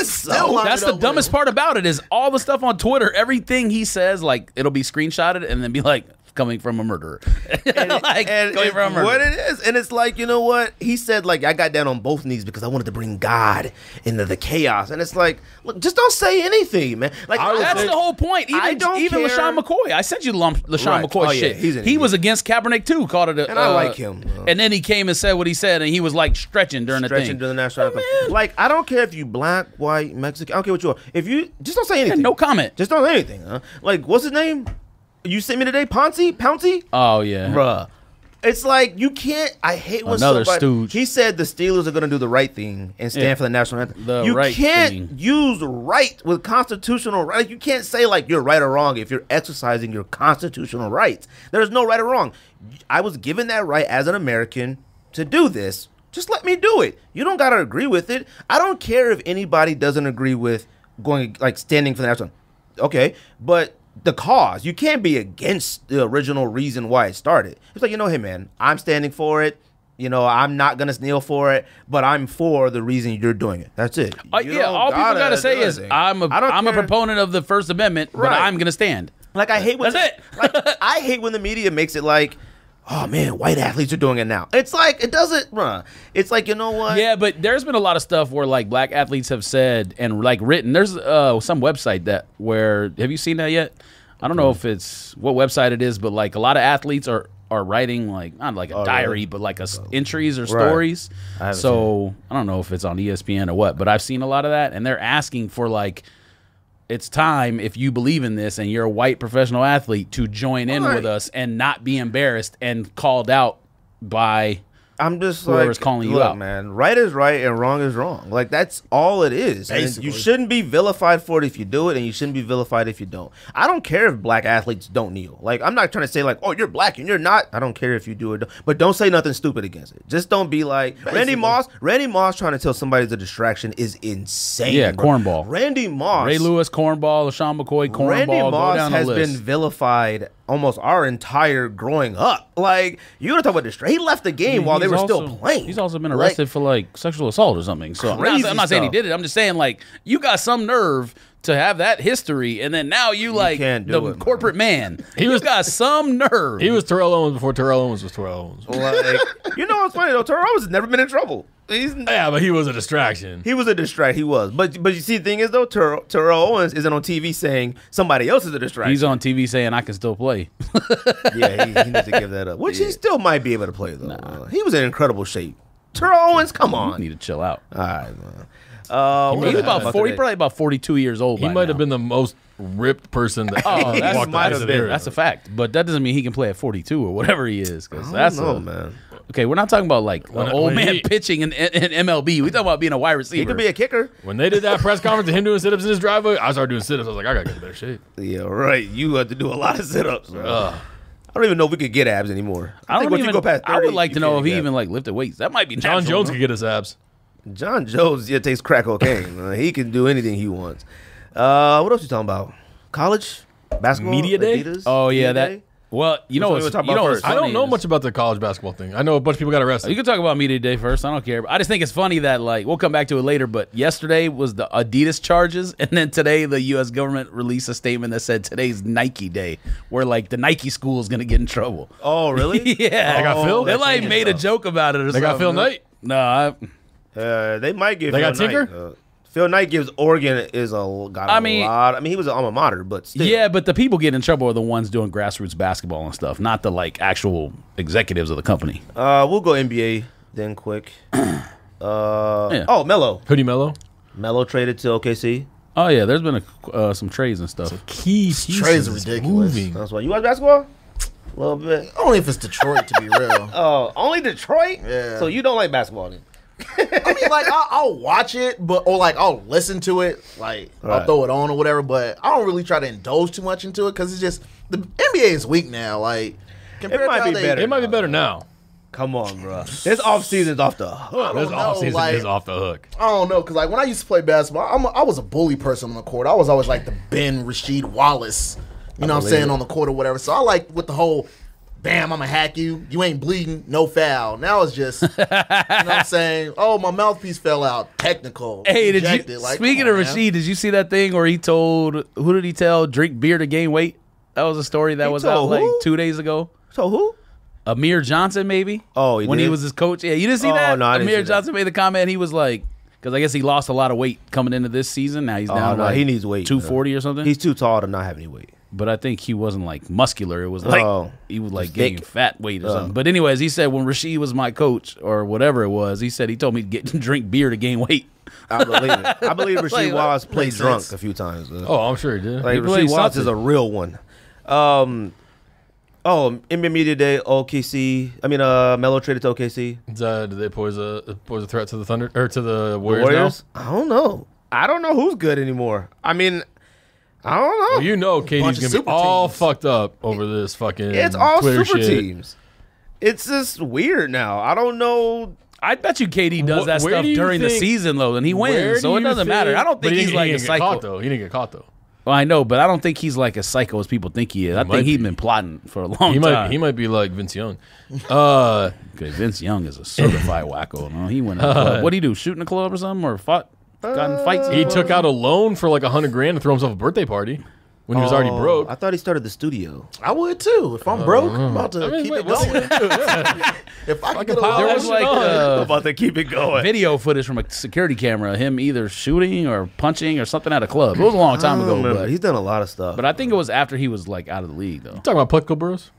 Still lined That's it the up with dumbest him. part about it is all the stuff on Twitter, everything he says, like it'll be screenshotted and then be like coming from a murderer. Like and coming from a murderer. what it is, and it's like, you know what he said, like, I got down on both knees because I wanted to bring God into the chaos, and it's like, look, just don't say anything, man. Like, That's the whole point. Even, I don't even care. LaShawn McCoy. I sent you LaShawn Right. McCoy Oh, yeah, shit. he's an He idiot. was against Kaepernick too. Called it a, And I like him. And then he came and said what he said, and he was like stretching during the stretching thing. to the national anthem. Like, I don't care if you black, white, Mexican. I don't care what you are. If you just don't say anything, no comment. Just don't say anything. Huh? Like, what's his name? You sent me today, Pouncey? Oh yeah, Bruh. It's like you can't. I hate when Another somebody. stooge. He said the Steelers are going to do the right thing and stand Yeah. for the national anthem. The You right can't thing. use right with constitutional right. You can't say like you're right or wrong if you're exercising your constitutional rights. There's no right or wrong. I was given that right as an American to do this. Just let me do it. You don't got to agree with it. I don't care if anybody doesn't agree with going like standing for the national. Okay, but the cause. You can't be against the original reason why it started. It's like, you know, hey man, I'm standing for it. You know, I'm not gonna kneel for it, but I'm for the reason you're doing it. That's it. You yeah. don't All people gotta say do is anything. I'm a I don't care. proponent of the First Amendment, but Right. I'm gonna stand. Like I hate when That's it. like I hate when the media makes it like, oh man, white athletes are doing it now. It's like it doesn't. It's like, you know what? Yeah, but there's been a lot of stuff where like black athletes have said and like written. There's some website that where have you seen that yet? I don't know if it's what website it is, but like a lot of athletes are writing like not like a diary, really? but like entries or Right. stories. I haven't So I don't know if it's on ESPN or what, but I've seen a lot of that, and they're asking for like. It's time, if you believe in this and you're a white professional athlete, to join in Right. with us and not be embarrassed and called out by I'm just Whoever's like, calling you look, out. man, right is right and wrong is wrong. Like that's all it is. And Basically. you shouldn't be vilified for it if you do it, and you shouldn't be vilified if you don't. I don't care if black athletes don't kneel. Like I'm not trying to say like, oh, you're black and you're not. I don't care if you do it, but don't say nothing stupid against it. Just don't be like Randy Moss. Randy Moss trying to tell somebody it's a distraction is insane. Yeah, bro. cornball. Randy Moss. Ray Lewis, cornball, LaShawn McCoy, cornball. Randy Go Moss down the has list. been vilified almost our entire growing up. Like you want to talk about distraction? He left the game while they He's were also- still playing. He's also been Like, arrested for like sexual assault or something. So Crazy I'm not saying he stuff. did it. I'm just saying like you got some nerve to have that history, and then now you like can't do the it, man. corporate man. You got some nerve. he was Terrell Owens before Terrell Owens was Terrell Owens. Like, you know what's funny though? Terrell Owens has never been in trouble. Yeah, but he was a distraction. He was a distract. He was, but you see, the thing is though, Terrell Owens isn't on TV saying somebody else is a distraction. He's on TV saying I can still play. Yeah, he needs to give that up. Which he still might be able to play though. He was in incredible shape. Terrell Owens, come You on. need to chill out. All right, man. What He's else about 40, today? probably about 42 years old. He by might now. have been the most ripped person that Oh, that's walked the might face have of the been. earth. That's a fact, but that doesn't mean he can play at 42 or whatever he is. Because I that's don't know, man. okay. We're not talking about like an old when man he- pitching in MLB. We talking about being a wide receiver. He could be a kicker. When they did that press conference of him doing sit-ups in his driveway, I started doing sit-ups. I was like, I gotta get in better shape. Yeah, right. You have to do a lot of sit-ups. Bro. I don't even know if we could get abs anymore. I think don't once even. you go past 30, I would like you to know can't if he get even like lifted weights. That might be John natural. Jones could get his abs. John Jones, yeah, takes crack cocaine. He can do anything he wants. What else you talking about? College basketball, Media day? Adidas? Oh yeah, Media that. day? Well, you know Which one what's you wanna talk you know about what's first? I don't funny know is- much about the college basketball thing. I know a bunch of people got arrested. You can talk about media day first. I don't care. I just think it's funny that like we'll come back to it later. But yesterday was the Adidas charges, and then today the U.S. government released a statement that said today's Nike day, where like the Nike school is gonna get in trouble. Oh, really? Yeah, They got Phil? They like That made a changed joke about it. Or They got something. Phil Knight? No, They might give. They Phil got Tinker? Knight, Phil Knight gives Oregon is a got a I mean- lot. I mean, he was an alma mater, but still. yeah, but the people getting in trouble are the ones doing grassroots basketball and stuff, not the like actual executives of the company. We'll go NBA. Then quick. Oh, Melo. Hoodie Melo. Melo traded to OKC. Oh yeah, there's been some trades and stuff. Key pieces Trades are ridiculous. moving. That's why you watch basketball. A little bit. Only if it's Detroit, to be real. Oh, only Detroit. Yeah. So you don't like basketball then? I mean, like, I'll watch it, or like I'll listen to it, like I'll Right. throw it on or whatever. But I don't really try to indulge too much into it because it's just the NBA is weak now. Like, compared might to how be they- better. It might be better now. Come on, bro. This off season's off the hook. This know, offseason like- is off the hook. I don't know, because like when I used to play basketball, I was a bully person on the court. I was always like the Ben Rasheed Wallace, you know what I'm saying, on the court or whatever. So I like with the whole, bam, I'm gonna hack you. You ain't bleeding, no foul. Now it's just, you know what I'm saying? Oh, my mouthpiece fell out. Technical. Hey, did Ejected. you? Like, Speaking come of on, man. Rasheed, did you see that thing where he told who did he tell drink beer to gain weight? That was a story that He was out told like who? 2 days ago. So who? Amir Johnson, maybe. Oh, he when he did? was his coach. Yeah, you didn't see Oh, that. no, I didn't Amir see that. Johnson made the comment. He was like, because I guess he lost a lot of weight coming into this season. Now he's down. no, like he needs weight, 240 or something. He's too tall to not have any weight. But I think he wasn't like muscular. It was like he was like Thick. getting fat weight or something. But anyways, he said when Rasheed was my coach or whatever it was, he said he told me to drink beer to gain weight. I believe it. I believe Rasheed Like, Wallace played makes drunk sense. a few times. Oh, I'm sure he did. Like He played Rasheed Wallace is something. a real one. NBA Media Day, OKC. I mean, Melo traded to OKC. Did they pose a threat to the Thunder or to the Warriors? Warriors? I don't know. I don't know who's good anymore. I mean, I don't know. Well, you know, Bunch KD's of gonna be super all teams. fucked up over this fucking. It's all Twitter super shit. teams. It's just weird now. I don't know. I bet you KD does that Where stuff do you during the think- season though, and he Where wins, so do it you doesn't matter. I don't but think he he's didn't- like he a didn't get caught, psycho. though. He didn't get caught though. Well, I know, but I don't think he's like a psycho as people think he is. I might think he's be. been plotting for a long He time. might be like Vince Young. Okay, Vince Young is a certified wacko. No? He went in the club. What did he do? Shoot in the club or something, or got in fights? He took out a loan for like $100,000 to throw himself a birthday party when he was already broke. I thought he started the studio. I would too. If I'm broke, I'm about to keep it what's he going. gonna do? Yeah. If I could a get pile a There of was shit like on. About to keep it going. video footage from a security camera, him either shooting or punching or something at a club. It was a long time I ago, don't remember. but He's done a lot of stuff. I think it was after he was like out of the league though. Talking about Plexico Burrows?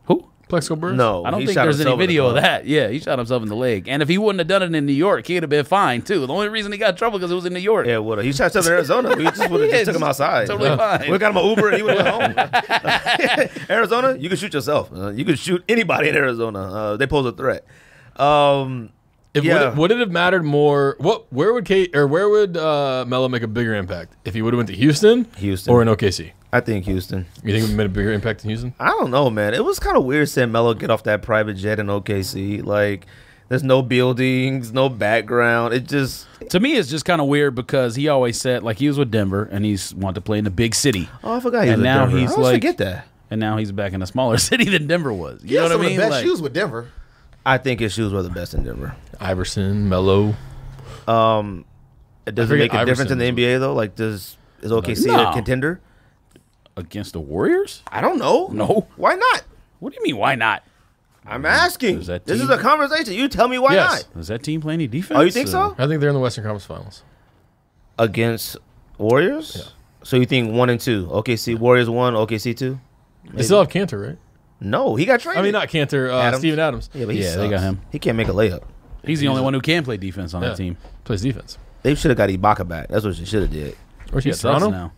Who? Plexico Burrows? No, I don't he think shot there's any himself in the video of club. that. Yeah, he shot himself in the leg. And if he wouldn't have done it in New York, he'd have been fine too. The only reason he got in trouble because it was in New York. Yeah, would have. He shot himself in Arizona. We just would have Yeah, just took him outside. totally fine. We got him an Uber and he would have went home. Arizona, you can shoot yourself. You can shoot anybody in Arizona. They pose a threat. Yeah. Would it have mattered more? Where would Melo make a bigger impact if he would have went to Houston, Houston. or in OKC? I think Houston. You think he made a bigger impact in Houston? I don't know, man. It was kind of weird seeing Melo get off that private jet in OKC. Like, there's no buildings, no background. It just. To me, it's just kind of weird because he always said like he was with Denver and he's wanted to play in the big city, Oh, I forgot he was And in now Denver. he's I always like- forget that. and now he's back in a smaller city than Denver was. You He know has what I some of mean? the best Like, shoes with Denver. I think his shoes were the best in Denver. Iverson, Melo. Does it forget make a difference in the Iverson NBA though? Like, is OKC No. a contender? against the Warriors? I don't know. No. Why not? What do you mean? Why not? I'm asking. Is that This is team- a conversation. You tell me why Yes. not. Does that team play any defense? Oh, you think so? I think they're in the Western Conference Finals. Against Warriors? Yeah. So you think 1 and 2? OKC Warriors 1, OKC 2? They still have Cantor, right? No, he got traded. I mean, not Cantor. Adams. Steven Adams. Yeah, but he Yeah, they got sucks. him. He can't make a layup. He's the only one who can play defense on Yeah. that team. Plays defense. They should have got Ibaka back. That's what they should have did. Where's he He at? sucks Toronto? now.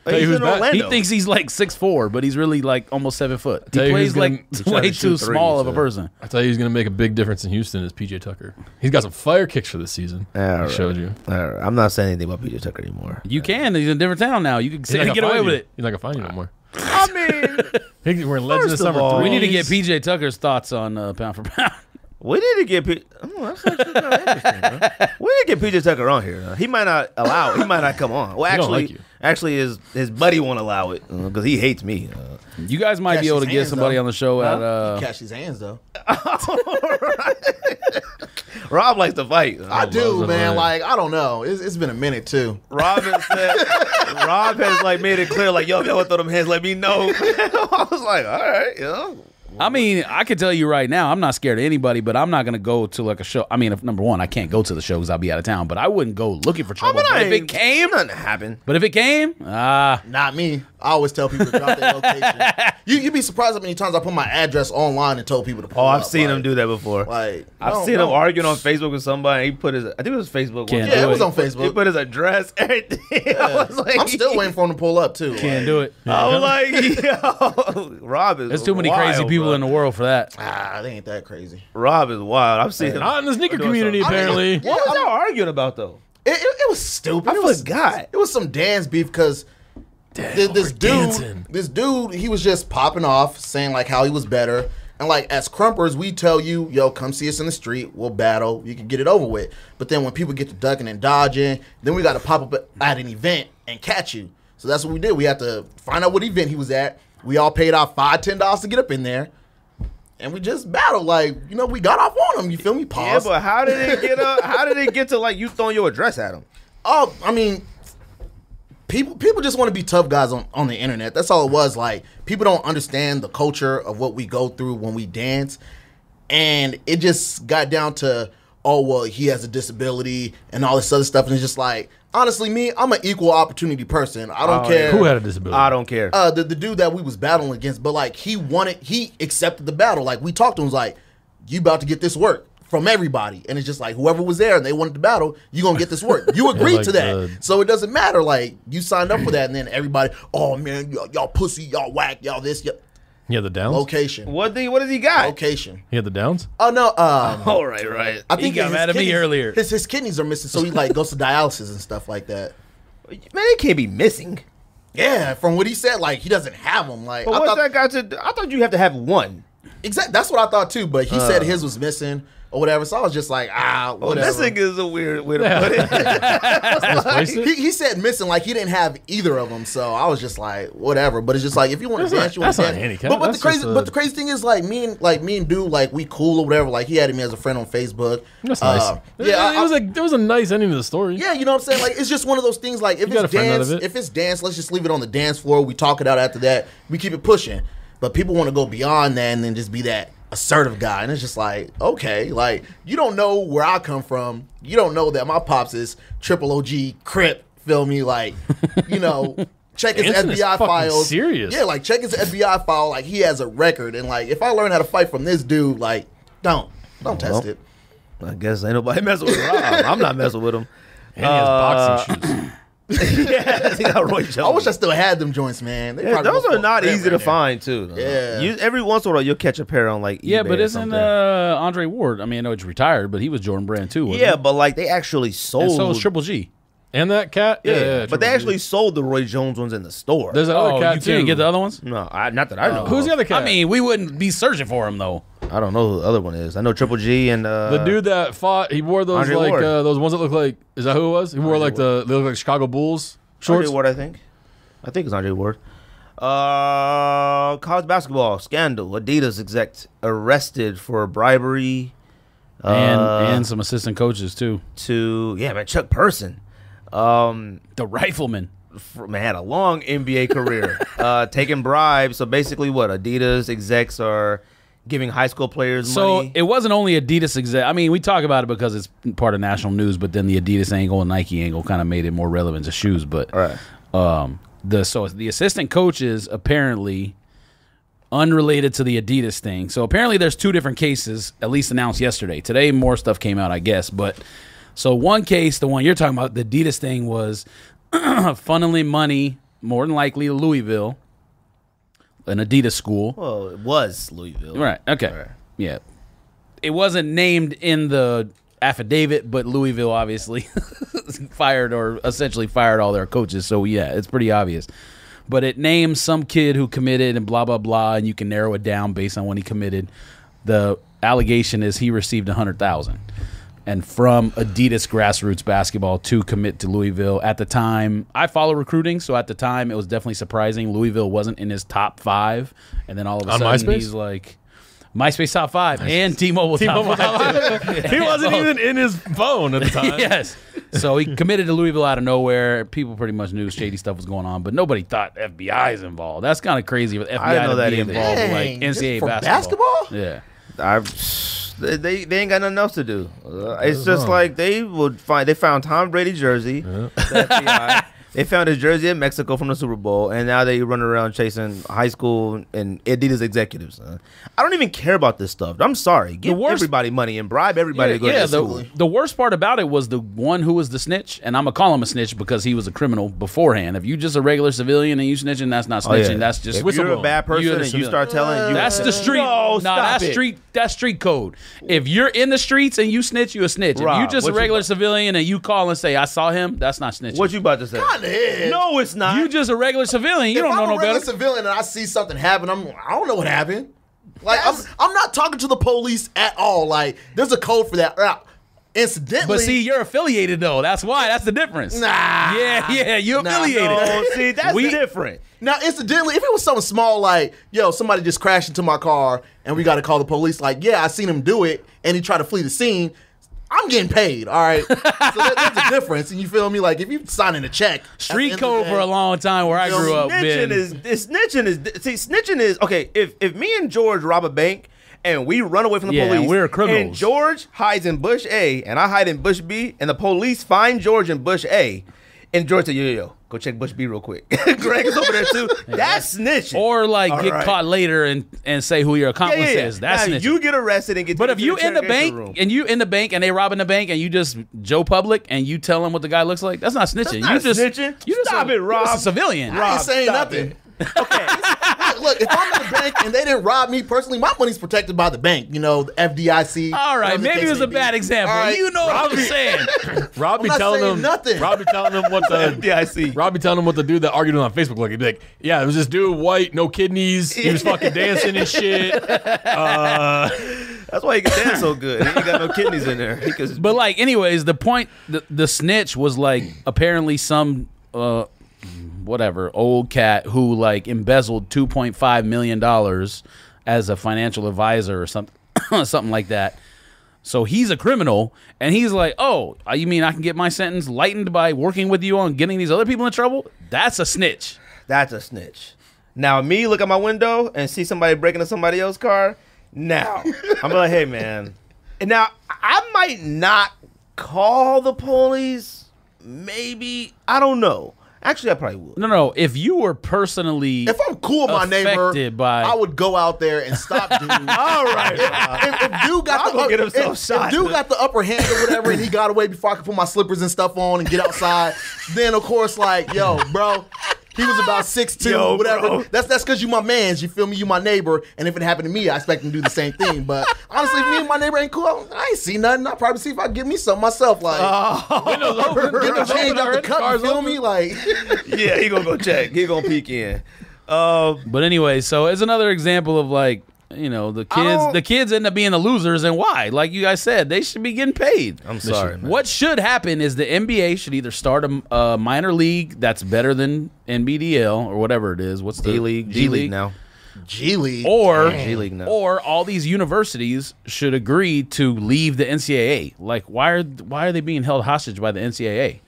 Tell you He's who's in back. Orlando. He thinks he's like 6'4", but he's really like almost 7 foot. He Tell you plays who's gonna- like He's trying way to shoot too small threes, of a so- person. I tell you, he's going to make a big difference in Houston is PJ Tucker. He's got some fire kicks for this season. All I right. showed you. All right. I'm not saying anything about PJ Tucker anymore. You can. He's in a different town now. You can He's not gonna get away find with you. it. He's not going to find you no more. I mean, We're in Legend of First of Summer all, We need to get threes. PJ Tucker's thoughts on pound for pound. we need to get PJ. Oh, that's actually kind of interesting. Bro. We need to get PJ Tucker on here. He might not allow it. He might not come on. Well, He don't actually, like you. his buddy won't allow it because he hates me. You guys might Catch be able to his get hands, somebody though. on the show at Catch his hands though. Rob likes to fight. I do, love man. it. Like I don't know. It's been a minute too. Rob has like made it clear, like, yo, if y'all want to throw them hands, let me know. I was like, all right, you know. I mean, I can tell you right now, I'm not scared of anybody, but I'm not going to go to like a show. I mean, if, number one, I can't go to the show because I'll be out of town, but I wouldn't go looking for trouble. But if it came, nothing happened. but if it came, Not me. I always tell people to drop their location. You'd be surprised how many times I put my address online and told people to pull Oh, up. I've seen him do that before. Like, I've seen him arguing on Facebook with somebody. He put his, I think it was Facebook. Can't Yeah, do it was it. on Facebook. He put his address, everything. I was like, I'm still waiting for him to pull up too. Can't do it. I was like, yo, Rob is There's too many wild, crazy people bro. in the world for that. They ain't that crazy. Rob is wild. I've seen him. Not in the sneaker doing community, something. apparently. What was y'all arguing about though? It was stupid. I It was- forgot. It was some dance beef because this dude, he was just popping off, saying like how he was better. And like as crumpers, we tell you, yo, come see us in the street. We'll battle. You can get it over with. But then when people get to ducking and dodging, then we got to pop up at an event and catch you. So that's what we did. We had to find out what event he was at. We all paid out $5-10 to get up in there. And we just battled. Like, you know, we got off on him. You feel me? Yeah, Pause. but how did it get up? How did it get to like you throwing your address at him? Oh, I mean, people just want to be tough guys on the internet. That's all it was. Like, people don't understand the culture of what we go through when we dance. And it just got down to, oh, well, he has a disability and all this other stuff. And it's just like, honestly, me, I'm an equal opportunity person. I don't care. Who had a disability? I don't care. The dude that we was battling against, but like he accepted the battle. Like we talked to him, was like, you about to get this work from everybody, and it's just like whoever was there and they wanted to battle, you gonna get this work. You agreed like to that, so it doesn't matter. Like you signed up for that, and then everybody, oh man, y'all pussy, y'all whack, y'all this, He had the downs? location, What does he got? location. He had the downs? Oh no, All right. I He think got his mad at me kidneys- earlier. His kidneys are missing, so he like goes to dialysis and stuff like that. Man, it can't be missing. Yeah, from what he said, like he doesn't have them. Like But I what's thought, that got to do? I thought you have to have one. exactly. That's what I thought too. But he said his was missing or whatever. So I was just like, whatever. Missing is a weird way to put it. He said missing, like he didn't have either of them. So I was just like, whatever. But it's just like if you want to dance, you want that's to not dance. handicap. But That's just the crazy thing is like me and dude, like we cool or whatever. Like he added me as a friend on Facebook. That's nice. It was a nice ending to the story. Yeah, you know what I'm saying? Like it's just one of those things. Like if got it's a friend out dance, of it. if it's dance, let's just leave it on the dance floor. We talk it out after that. We keep it pushing. But people want to go beyond that and then just be that assertive guy, and it's just like, okay, like you don't know where I come from. You don't know that my pops is triple OG Crip. Feel me? Like, you know, check his Anson is FBI fucking files. serious. Yeah, like check his FBI file. Like he has a record, and like if I learn how to fight from this dude, like don't test it. I guess ain't nobody messing with Rob. I'm not messing with him. And he has boxing shoes. Yeah, he got Roy Jones. I wish I still had them joints, man. They Yeah, probably those go are for not forever easy to in there. find too. Yeah. Every once in a while you'll catch a pair on like Yeah, eBay but or isn't something. Andre Ward? I mean, I know he's retired, but he was Jordan Brand too. Wasn't Yeah, he? but like they actually sold. And so is Triple G. And that cat? Yeah, but they Triple G. actually sold the Roy Jones ones in the store. There's another Oh, cat you too. can't get the other ones? not that I know. Who's the other cat? I mean, we wouldn't be searching for him though. I don't know who the other one is. I know Triple G and the dude that fought, he wore those Andre like Ward. those ones that look like. Is that who it was? He wore like they look like Chicago Bulls shorts. Andre Ward. I think it's Andre Ward. College basketball scandal. Adidas exec arrested for bribery. And some assistant coaches too. Chuck Person. The rifleman. Had a long NBA career, taking bribes. So basically, what Adidas execs are giving high school players So money. it wasn't only Adidas exec. I mean, we talk about it because it's part of national news, but then the Adidas angle and Nike angle kind of made it more relevant to shoes. But Right. the assistant coaches apparently unrelated to the Adidas thing. So apparently there's two different cases, at least announced yesterday. Today more stuff came out, I guess. But so one case, the one you're talking about, the Adidas thing was funneling money, more than likely to Louisville, an Adidas school. Well, it was Louisville. Right. Okay. Right. Yeah. It wasn't named in the affidavit, but Louisville obviously fired or essentially fired all their coaches. So yeah, it's pretty obvious. But it names some kid who committed and blah blah blah, and you can narrow it down based on when he committed. The allegation is he received $100,000, and from Adidas grassroots basketball to commit to Louisville. At the time, I follow recruiting, so at the time it was definitely surprising. Louisville wasn't in his top 5, and then all of a On sudden MySpace? he's like MySpace top 5 and T-Mobile top 5. He wasn't even in his phone at the time. Yes. So he committed to Louisville out of nowhere. People pretty much knew shady stuff was going on, but nobody thought FBI is involved. That's kind of crazy with FBI I didn't know to that be either. involved with like Dang, NCAA just for basketball. basketball? Yeah. They ain't got nothing else to do. It's just like they found Tom Brady jersey, the FBI, They found his jersey in Mexico from the Super Bowl, and now they run around chasing high school and Adidas executives. I don't even care about this stuff. I'm sorry. Give everybody money and bribe everybody to go to school. The worst part about it was the one who was the snitch, and I'm going to call him a snitch because he was a criminal beforehand. If you just a regular civilian and you snitching, that's not snitching. That's just if you're a bad person and you start telling that's the street. No, that's street code. If you're in the streets and you snitch, you a snitch. Rob, if you just a regular civilian and you call and say, I saw him, that's not snitching. What you about to say? No, it's not. You just a regular civilian. You don't know no better. If I'm a regular civilian and I see something happen, I don't know what happened. Like, I'm not talking to the police at all. Like, there's a code for that. Incidentally. But see, you're affiliated, though. That's why. That's the difference. Nah. Yeah, you're affiliated. No, see, that's different. Now, incidentally, if it was something small like, yo, somebody just crashed into my car and we got to call the police, like, yeah, I seen him do it and he tried to flee the scene, I'm getting paid, all right? So there's a difference, and you feel me? Like, if you signing a check. Street code for a long time where I grew up. Snitching is, okay, if me and George rob a bank and we run away from the police. And we're criminals. And George hides in Bush A and I hide in Bush B and the police find George in Bush A and George said, yo, go check Bush B real quick. Greg is over there too. That's snitching. Or like get caught later and say who your accomplice is. That's snitching. You get arrested and get But if you in the bank and they robbing the bank and you just Joe Public and you tell them what the guy looks like, that's not snitching. That's not snitching. Stop it, Rob. You're just a civilian. I ain't saying nothing. Okay. Look, if I'm in the bank and they didn't rob me personally, my money's protected by the bank. You know, the FDIC. All right, maybe it was a bad example. Right. You know what I'm saying. Rob be telling them nothing. Rob be telling them what the FDIC. Rob be telling them what the dude that argued on Facebook like. He'd be like, yeah, it was this dude, white, no kidneys. He was fucking dancing and shit. That's why he can dance so good. He ain't got no kidneys in there. But like, anyways, the point, the snitch was like apparently some whatever old cat who like embezzled $2.5 million as a financial advisor or something, something like that. So he's a criminal, and he's like, "Oh, you mean I can get my sentence lightened by working with you on getting these other people in trouble?" That's a snitch. That's a snitch. Now, me look at my window and see somebody breaking into somebody else's car. Now, I'm like, "Hey, man." And now I might not call the police. Maybe I don't know. Actually, I probably would. No. If you were personally, if I'm cool with my neighbor, I would go out there and stop dude. All right. If dude got the upper hand or whatever, and he got away before I could put my slippers and stuff on and get outside, then of course, like, yo, bro. He was about 6'2", whatever. Bro. That's because you my mans, you feel me? You my neighbor, and if it happened to me, I expect him to do the same thing. But honestly, if me and my neighbor ain't cool, I ain't see nothing. I'll probably see if I can get me something myself. Like, windows open, get the change out the cup, you feel me? Like, yeah, he gonna go check. He gonna peek in. But anyway, so it's another example of like, you know, the kids end up being the losers, and why? Like you guys said, they should be getting paid. I'm sorry, man. What should happen is the NBA should either start a minor league that's better than NBDL or whatever it is. What's the G-League? G-League now. G-League. Or G-League now. Or all these universities should agree to leave the NCAA. Like, why are they being held hostage by the NCAA?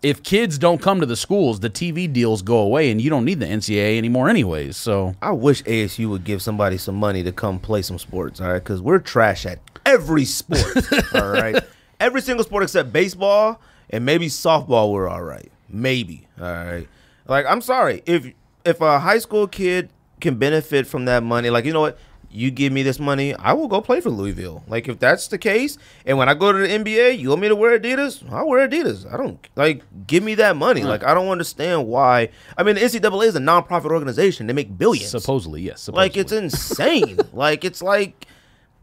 If kids don't come to the schools, the TV deals go away, and you don't need the NCAA anymore anyways. So I wish ASU would give somebody some money to come play some sports, all right? Because we're trash at every sport, all right? Every single sport except baseball and maybe softball, we're all right. Maybe, all right? Like, I'm sorry. If a high school kid can benefit from that money, like, you know what? You give me this money, I will go play for Louisville. Like, if that's the case, and when I go to the NBA, you want me to wear Adidas? I'll wear Adidas. I don't, like, give me that money. Like, I don't understand why. I mean, the NCAA is a nonprofit organization. They make billions. Supposedly, yes. Supposedly. Like, it's insane. Like, it's like,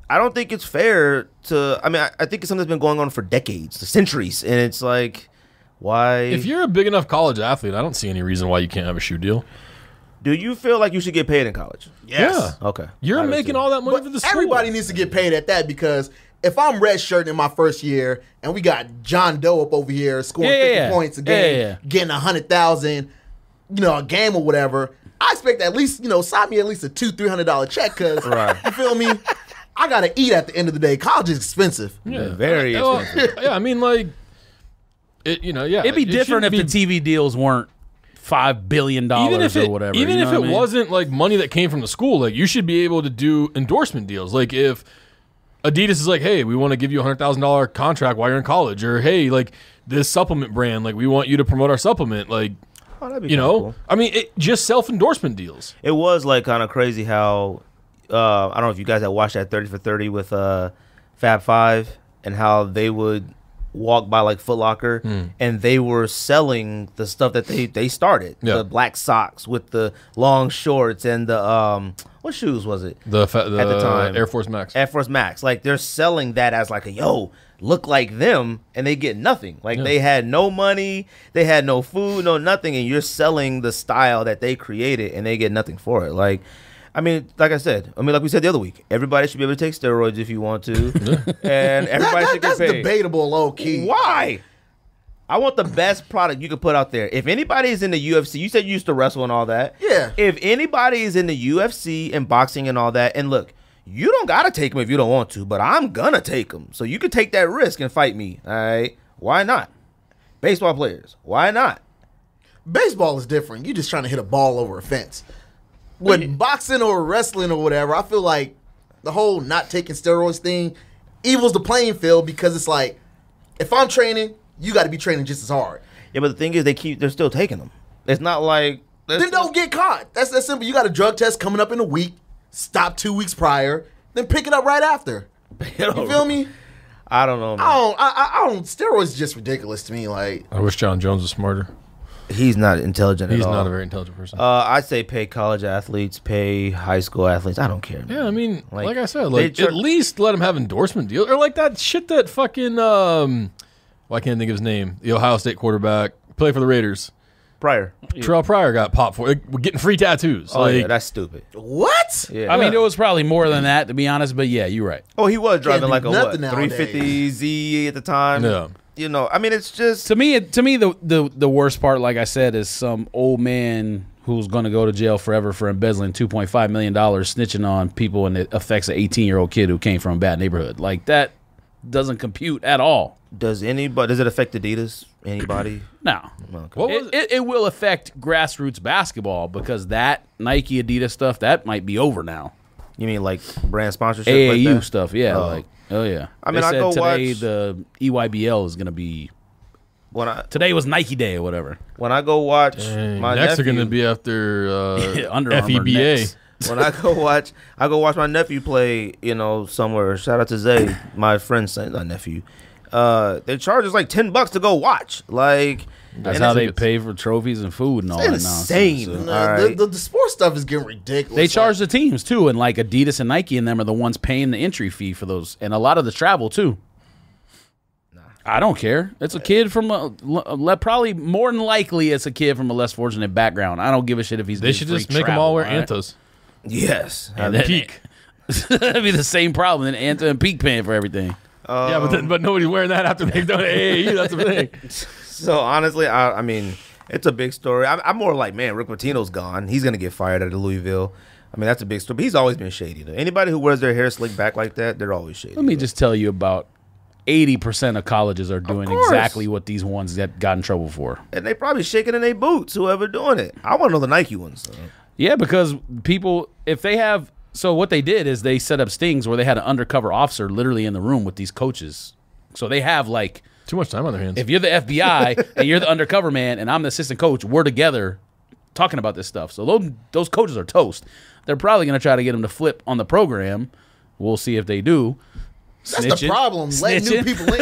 I don't think it's fair to, I mean, I think it's something that's been going on for decades, centuries, and it's like, why? If you're a big enough college athlete, I don't see any reason why you can't have a shoe deal. Do you feel like you should get paid in college? Yes. Yeah. Okay. You're making all that money for the school. Everybody needs to get paid at that, because if I'm redshirting in my first year and we got John Doe up over here scoring 50 points a game, getting 100,000, you know, a game or whatever, I expect at least, you know, sign me at least a $200-300 check, because you feel me? I gotta eat at the end of the day. College is expensive. Yeah, very expensive. Yeah, I mean, like, it'd be different if the TV deals weren't $5 billion or whatever. Even if it wasn't like money that came from the school, like, you should be able to do endorsement deals. Like, if Adidas is like, hey, we want to give you a $100,000 contract while you're in college, or hey, like, this supplement brand, like, we want you to promote our supplement. Like, Oh, that'd be You kinda know, cool. I mean, just self-endorsement deals. It was like kind of crazy how I don't know if you guys had watched that 30 for 30 with Fab Five and how they would walk by like Foot Locker and they were selling the stuff that they started. Yeah. The black socks with the long shorts and the what shoes was it? The At the time. Air Force Max. Air Force Max. Like they're selling that as like a look like them, and they get nothing. Like they had no money, they had no food, no nothing, and you're selling the style that they created, and they get nothing for it. Like, I mean, like I said, like we said the other week, everybody should be able to take steroids if you want to, and everybody should get That's paid. debatable, low key. Why? I want the best product you can put out there. If anybody is in the UFC, you said you used to wrestle and all that. Yeah. If anybody is in the UFC and boxing and all that, and look, you don't gotta take them if you don't want to, but I'm gonna take them. So you can take that risk and fight me. All right? Why not? Baseball players, why not? Baseball is different. You just trying to hit a ball over a fence. With boxing or wrestling or whatever, I feel like the whole not taking steroids thing evils the playing field because it's like, if I'm training, you got to be training just as hard. Yeah, but the thing is, they're still taking them. It's not like Then don't get caught. That's that simple. You got a drug test coming up in a week. Stop 2 weeks prior. Then pick it up right after. You feel me? I don't know, man. I don't. Steroids is just ridiculous to me. Like, I wish John Jones was smarter. He's not intelligent He's at all. not a very intelligent person. I say pay college athletes, pay high school athletes. I don't care, man. Yeah, I mean, like I said, they like at least let him have endorsement deals, or like that shit that fucking why can't I think of his name? The Ohio State quarterback, play for the Raiders. Prior. Terrell Pryor got popped for getting free tattoos. Oh, like, yeah, that's stupid. what? Yeah. I mean, it was probably more than that, to be honest. But yeah, you're right. Oh, he was driving do like a what, nothing nowadays. 350Z at the time. Yeah. You know, I mean, it's just To me, the worst part, like I said, is some old man who's going to go to jail forever for embezzling $2.5 million, snitching on people, and it affects an 18-year-old kid who came from a bad neighborhood. Like, that doesn't compute at all. does it affect Adidas? Anybody? No. Okay. What was It will affect grassroots basketball because that Nike, Adidas stuff, that might be over now. You mean like brand sponsorship? AAU like that? stuff, yeah. Oh. Like, oh, yeah. I mean, They I said go today watch- the EYBL is going to be... Today was Nike Day or whatever. when I go watch my next nephew, are going to be after Under Armour FEBA. next. when I go watch my nephew play, you know, somewhere. Shout out to Zay, my friend's son, not nephew. They charge us like $10 to go watch. Like That's and how it's- they pay for trophies and food and all that nonsense. insane. So. No, All right. the sports stuff is getting ridiculous. They charge the teams too, and like Adidas and Nike and them are the ones paying the entry fee for those, and a lot of the travel too. I don't care. It's a kid from probably more than likely it's a kid from a less fortunate background. I don't give a shit if he's. They should just make them all wear Anthos. Yes. And And then Peak. That'd be the same problem. Then Anta and Peak paying for everything. Yeah, but nobody's wearing that after they've done AAU. That's the thing. So honestly, I mean, it's a big story. I'm more like, man, Rick Pitino's gone. He's gonna get fired out of Louisville. I mean, that's a big story. But he's always been shady. Though. Anybody who wears their hair slicked back like that, they're always shady. Let me just tell you about 80% of colleges are doing course. exactly what these ones that got in trouble for. And they probably shaking in their boots. Whoever doing it, I want to know the Nike ones. Though. Yeah, because people, if they have, so what they did is they set up stings where they had an undercover officer literally in the room with these coaches. So they have like, Too much time on their hands. if you're the FBI and you're the undercover man and I'm the assistant coach, we're together talking about this stuff. So those coaches are toast. They're probably going to try to get them to flip on the program. We'll see if they do. That's the problem. Letting new people in.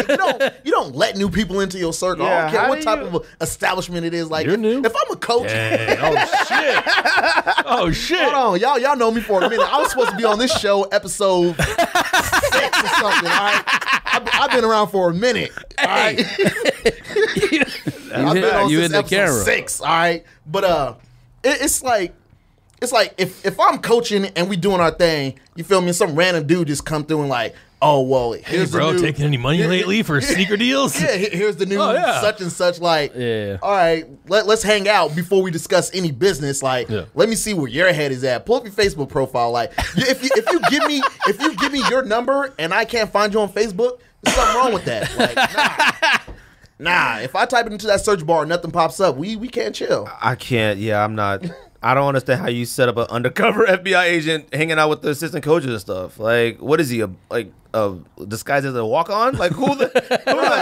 You don't let new people into your circle. I Yeah, don't care how what do type you- of establishment it is. Like You're new? if I'm a coach, Oh shit! hold on, y'all know me for a minute. I was supposed to be on this show episode 6 or something. All right, I've been around for a minute. All right, I've been on you since in the episode camera. 6. All right, but it's like if I'm coaching and we doing our thing, you feel me? And some random dude just come through and like, oh well, Hey, here's bro, the new, taking any money lately for sneaker deals? Yeah, here's the new Oh, yeah. such and such. Like, Yeah. all right, let's hang out before we discuss any business. Like, Yeah. let me see where your head is at. Pull up your Facebook profile. Like, if you give me your number and I can't find you on Facebook, there's something wrong with that. Like, nah. If I type it into that search bar and nothing pops up, we can't chill. I can't. Yeah, I'm not. I don't understand how you set up an undercover FBI agent hanging out with the assistant coaches and stuff. Like, what is he, disguised as a walk-on? Like, who the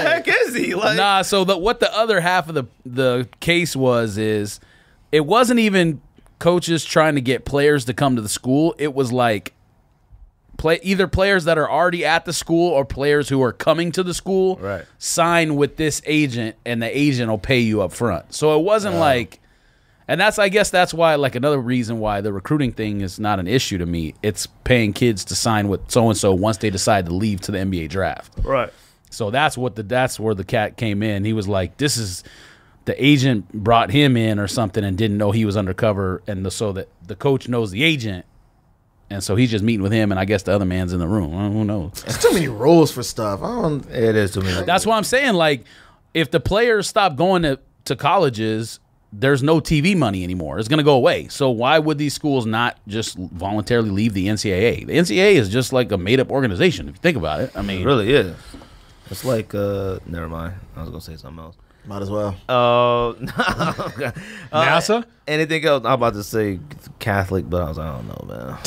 heck is he? Like, Nah, so what the other half of the case is it wasn't even coaches trying to get players to come to the school. It was like either players that are already at the school or players who are coming to the school sign with this agent, and the agent will pay you up front. So it wasn't like... And I guess that's why, like, another reason why the recruiting thing is not an issue to me. It's paying kids to sign with so-and-so once they decide to leave to the NBA draft. Right. So that's where the cat came in. He was like, this is... The agent brought him in or something and didn't know he was undercover, and so that the coach knows the agent, and so he's just meeting with him, and I guess the other man's in the room. Who knows? There's too many rules for stuff. It is too many. That's what I'm saying. Like, if the players stop going to colleges... There's no TV money anymore. It's going to go away. So why would these schools not just voluntarily leave the NCAA? The NCAA is just like a made-up organization, if you think about it. I mean, it really is. It's like, never mind. I was going to say something else. Might as well. NASA? Anything else? I'm about to say Catholic, but I was like, I don't know, man.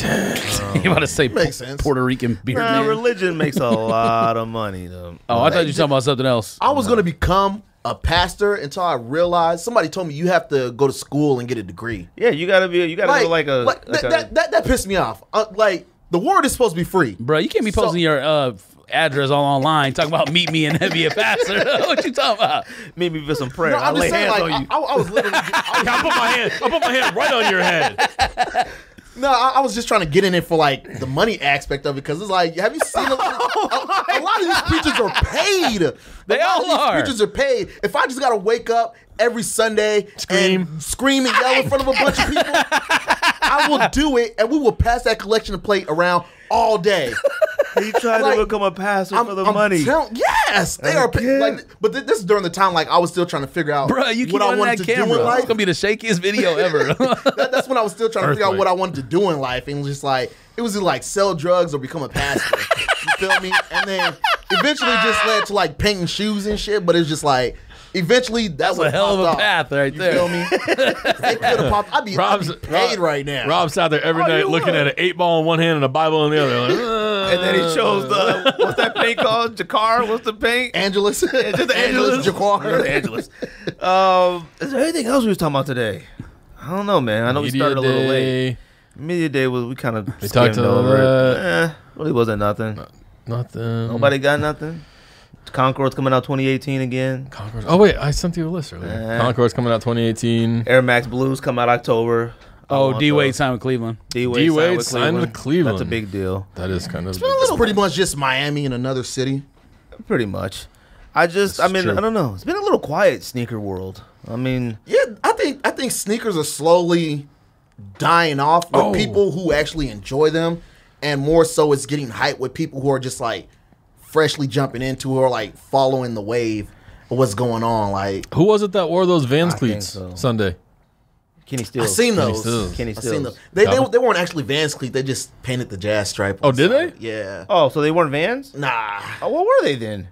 you about to say Makes sense. Puerto Rican beard man? Religion makes a lot of money, though. Oh, I thought you were talking about something else. I was going to become a pastor until I realized somebody told me you have to go to school and get a degree. Yeah, you gotta go that pissed me off. Like, the word is supposed to be free, Bro, you can't be posting your address all online talking about meet me and be a pastor. What you talking about? Meet me for some prayer. No, I'll lay hands on you. I was literally. I put my hand right on your head. No, I was just trying to get in it for like the money aspect of it, because it's like, have you seen a lot of these preachers are paid. They all are. These preachers are paid. If I just got to wake up every Sunday and scream and yell in front of a bunch of people, I will do it, and we will pass that collection plate around all day. He tried to become a pastor for the money. Yes, they are. But this is during the time like I was still trying to figure out Bro, you keep what I on wanted that to camera. do in life. It's gonna be the shakiest video ever. That's when I was still trying to figure out Earthquake. what I wanted to do in life, and it was just like it was either like sell drugs or become a pastor. You feel me? And then eventually just led to like painting shoes and shit. But it's just like eventually that's a hell of a path right there. You feel me? It could have popped. I'd be paid right now. Rob's out there every night looking at an 8-ball in one hand and a Bible in the other. Like, And then he chose the what's that paint called? Jacquard? What's the paint? Angelus. Just the Angelus. Jacquard. Angelus. Is there anything else we was talking about today? I don't know, man. I know we started a little late. Media day we kind of talked skimmed about over it. that. Really wasn't nothing. Nothing. Nobody got nothing. Concord's coming out 2018 again. Concord. Oh wait, I sent you a list earlier. Concord's coming out 2018. Air Max Blues come out October. Oh, D-Wade signed with Cleveland. D-Wade signed with Cleveland. That's a big deal. That is kind of. It's pretty much just Miami in another city. Pretty much. I true. don't know. It's been a little quiet, sneaker world. I mean, Yeah, I think sneakers are slowly dying off with people who actually enjoy them, and more so it's getting hyped with people who are just like freshly jumping into or like following the wave of what's going on. Like, Who was it that wore those Vans I cleats think so. Sunday? Kenny I Stills. seen those. Stills. Kenny I seen Stills. those. They weren't actually Vans cleat. They just painted the jazz stripe. Oh, on the did side. they? Yeah. Oh, so they weren't Vans? Nah. Oh, what were they then?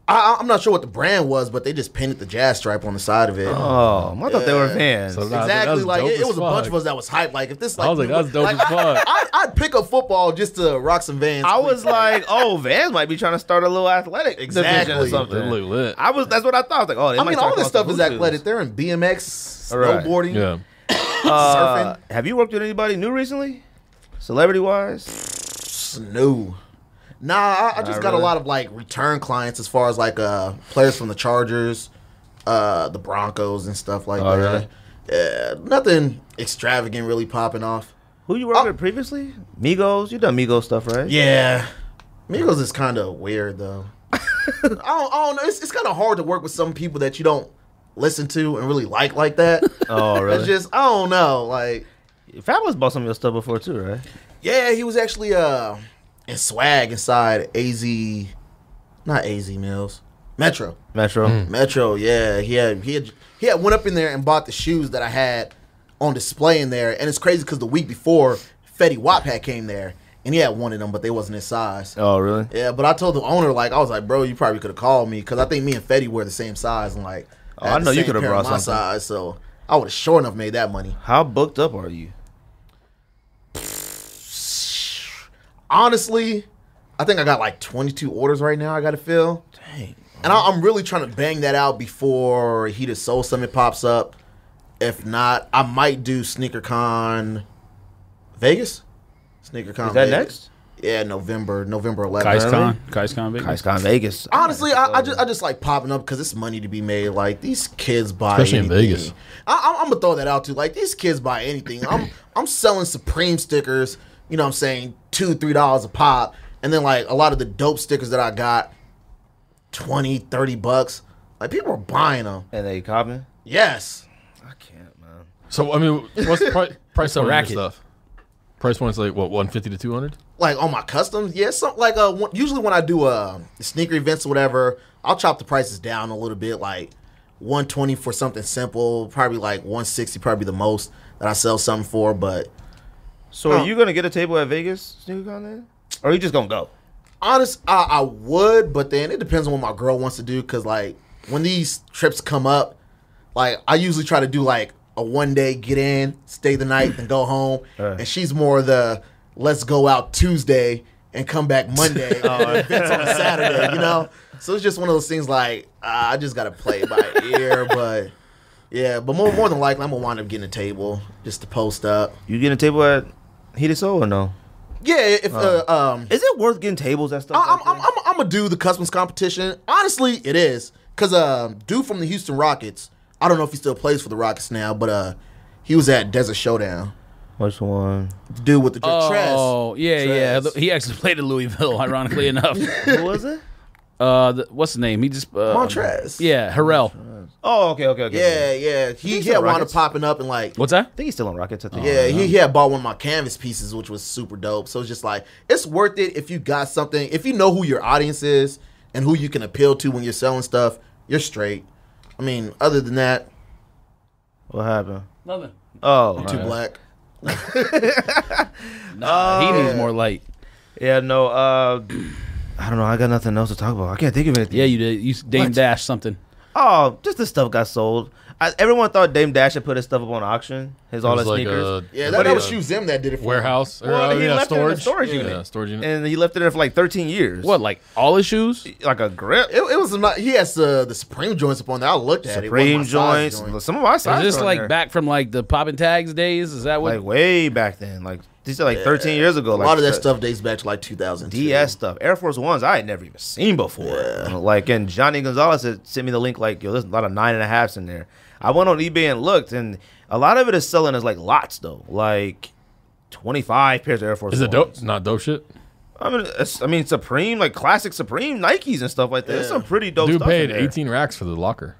I'm not sure what the brand was, but they just painted the jazz stripe on the side of it. Oh, I thought they were Vans. So Exactly, that's like dope it as was a bunch fuck. of us that was hyped. Like if this, like, I was like, that's dope as fuck. I'd pick up football just to rock some Vans. I was like, oh, Vans might be trying to start a little athletic division or Exactly. something. They look lit. That's what I thought. I was like, oh, they I might mean, start all this stuff is crossing boot athletic. shoes. They're in BMX, Right. snowboarding, Yeah. surfing. Have you worked with anybody new recently? Celebrity wise? No. Nah, I just got really? a lot of like return clients as far as like players from the Chargers, the Broncos and stuff like Oh, that. Nothing extravagant really popping off. Who you worked with previously? Migos? You done Migos stuff, right? Yeah. Migos is kind of weird though. I don't know. It's kind of hard to work with some people that you don't listen to and really like that. Oh, really? It's just, I don't know. Like, Fabulous bought some of your stuff before too, right? yeah, he was actually in swag inside not AZ Mills, Metro. Metro, yeah. He had went up in there and bought the shoes that I had on display in there, and it's crazy because the week before Fetty Wap had came there, and he had one of them, but they wasn't his size. Oh, really? Yeah, but I told the owner, like, I was like, bro, you probably could have called me because I think me and Fetty were the same size, and like, Oh, I know you could have brought my something. size, so I would have sure enough made that money. How booked up are you? Honestly, I think I got like 22 orders right now I got to fill. Dang. And I'm really trying to bang that out before Heat of Soul Summit pops up. If not, I might do SneakerCon Vegas. SneakerCon Is that Vegas. next? Yeah, November 11th. KaiScon Vegas. KaiScon Vegas. Honestly, I just like popping up because it's money to be made. Like these kids buy Especially in anything. Vegas. I'm gonna throw that out too. Like these kids buy anything. I'm selling Supreme stickers. You know what I'm saying, $2-3 a pop, and then like a lot of the dope stickers that I got, $20-30. Like people are buying them. And they copping? Yes. I can't, man. So I mean, what's the price a point of racket? your stuff? Price point's like what, 150 to 200? Like on my customs, yeah. So like usually when I do sneaker events or whatever, I'll chop the prices down a little bit, like 120 for something simple, probably like 160, probably the most that I sell something for. But So are you gonna get a table at Vegas SneakerCon then? Or are you just gonna go? honest, I would, but then it depends on what my girl wants to do. Cause like when these trips come up, like I usually try to do like a 1 day get in, stay the night, and go home. And she's more the let's go out Tuesday and come back Monday. Events on a Saturday, you know. So it's just one of those things like I just gotta play it by ear, but yeah. But more than likely, I'm gonna wind up getting a table just to post up. You getting a table at Heat of Soul or no? Yeah, if Is it worth getting tables and stuff? I'm gonna do the customs competition. Honestly, it is because dude from the Houston Rockets. I don't know if he still plays for the Rockets now, but he was at Desert Showdown. Which one? The dude with the Trez. Oh, yeah. Trez. He actually played at Louisville, ironically enough. Who was it? What's his name? He just Montrez. Yeah, Harrell. Oh, okay. Yeah. He still had wound up Rockets? popping up and like. What's that? I think he's still on Rockets. I think. Yeah, he had bought one of my canvas pieces, which was super dope. So it's just like, it's worth it if you got something. If you know who your audience is and who you can appeal to when you're selling stuff, you're straight. I mean, other than that, What happened? Nothing. Oh, I'm too black. He needs more light. yeah. No. I don't know. I got nothing else to talk about. I can't think of anything. Yeah, you did. You Dame Dash something. Oh, just the stuff got sold. Everyone thought Dame Dash had put his stuff up on auction. All his sneakers. Yeah, what that was is Shoes Them that did it for warehouse. Or, Well, he left it in a storage. storage Yeah, unit. storage unit. And he left it there for like 13 years. What, like all his shoes? Like a grip? It was not. He has the Supreme joints up on there. I looked at Supreme it. It wasn't my size joints. joint. Some of my Is sizes this are like there. back from like the Poppin' Tags days? Is that what? Like way back then. Like these are like 13 years ago. A lot of that stuff dates back to like 2002. DS stuff. Air Force Ones I had never even seen before. Like, and Johnny Gonzalez had sent me the link like, yo, there's a lot of 9.5s in there. I went on eBay and looked, and a lot of it is selling as like lots though. Like 25 pairs of Air Force Is it Ones. dope? Not dope shit. I mean, Supreme, like classic Supreme Nikes and stuff like that. There's some pretty dope Dude stuff paid in there. 18 racks for the locker.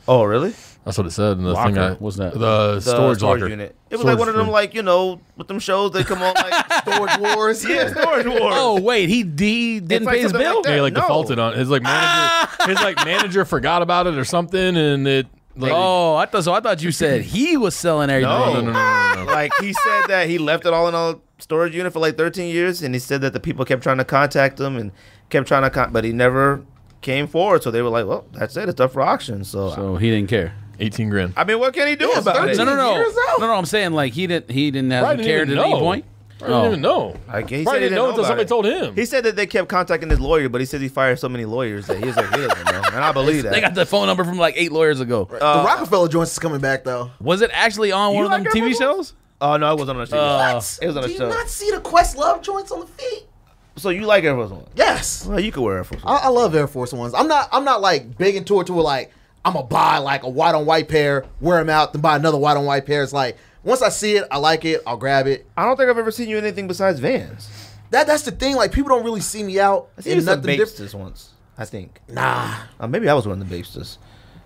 Oh, really? That's what it said in the Locker? thing. What's that? The storage locker unit. It was Storage like one of them, room. like, you know, with them shows they come on like Storage Wars. yeah, Storage Wars. Oh wait, he didn't like pay his something bill. like that. Yeah, like No. defaulted on his like manager. His like manager forgot about it or something, and it. Like, Oh, I thought you said he was selling everything. no. Like he said that he left it all in a storage unit for like 13 years, and he said that the people kept trying to contact him and kept trying to, but he never came forward. So they were like, "Well, that's it. It's up for auction." So he didn't care. 18 grand. I mean, what can he do Yeah, about it? 13 No. years out. No, I'm saying like he didn't have Probably care didn't at even any know. point. Probably didn't even know. Like, he said Probably he didn't know until about somebody it. told him. He said that they kept contacting his lawyer, but he said he fired so many lawyers that he's like, he doesn't know. And I believe that. They got the phone number from like 8 lawyers ago. The Rockefeller joints is coming back though. Was it actually on one of them like TV Air Force shows? Oh no, it wasn't on the show. What? It was on Do a you show. not see the Questlove joints on the feet? So you like Air Force One? Yes. Well, you could wear Air Force One. I love Air Force Ones. I'm not like big into it to where like I'm gonna buy like a white on white pair, wear them out, then buy another white on white pair. It's like once I see it, I like it, I'll grab it. I don't think I've ever seen you in anything besides Vans. That's the thing. Like people don't really see me out I seen you in some nothing different. Bapestas once, I think. Nah, Maybe I was wearing the Bapestas.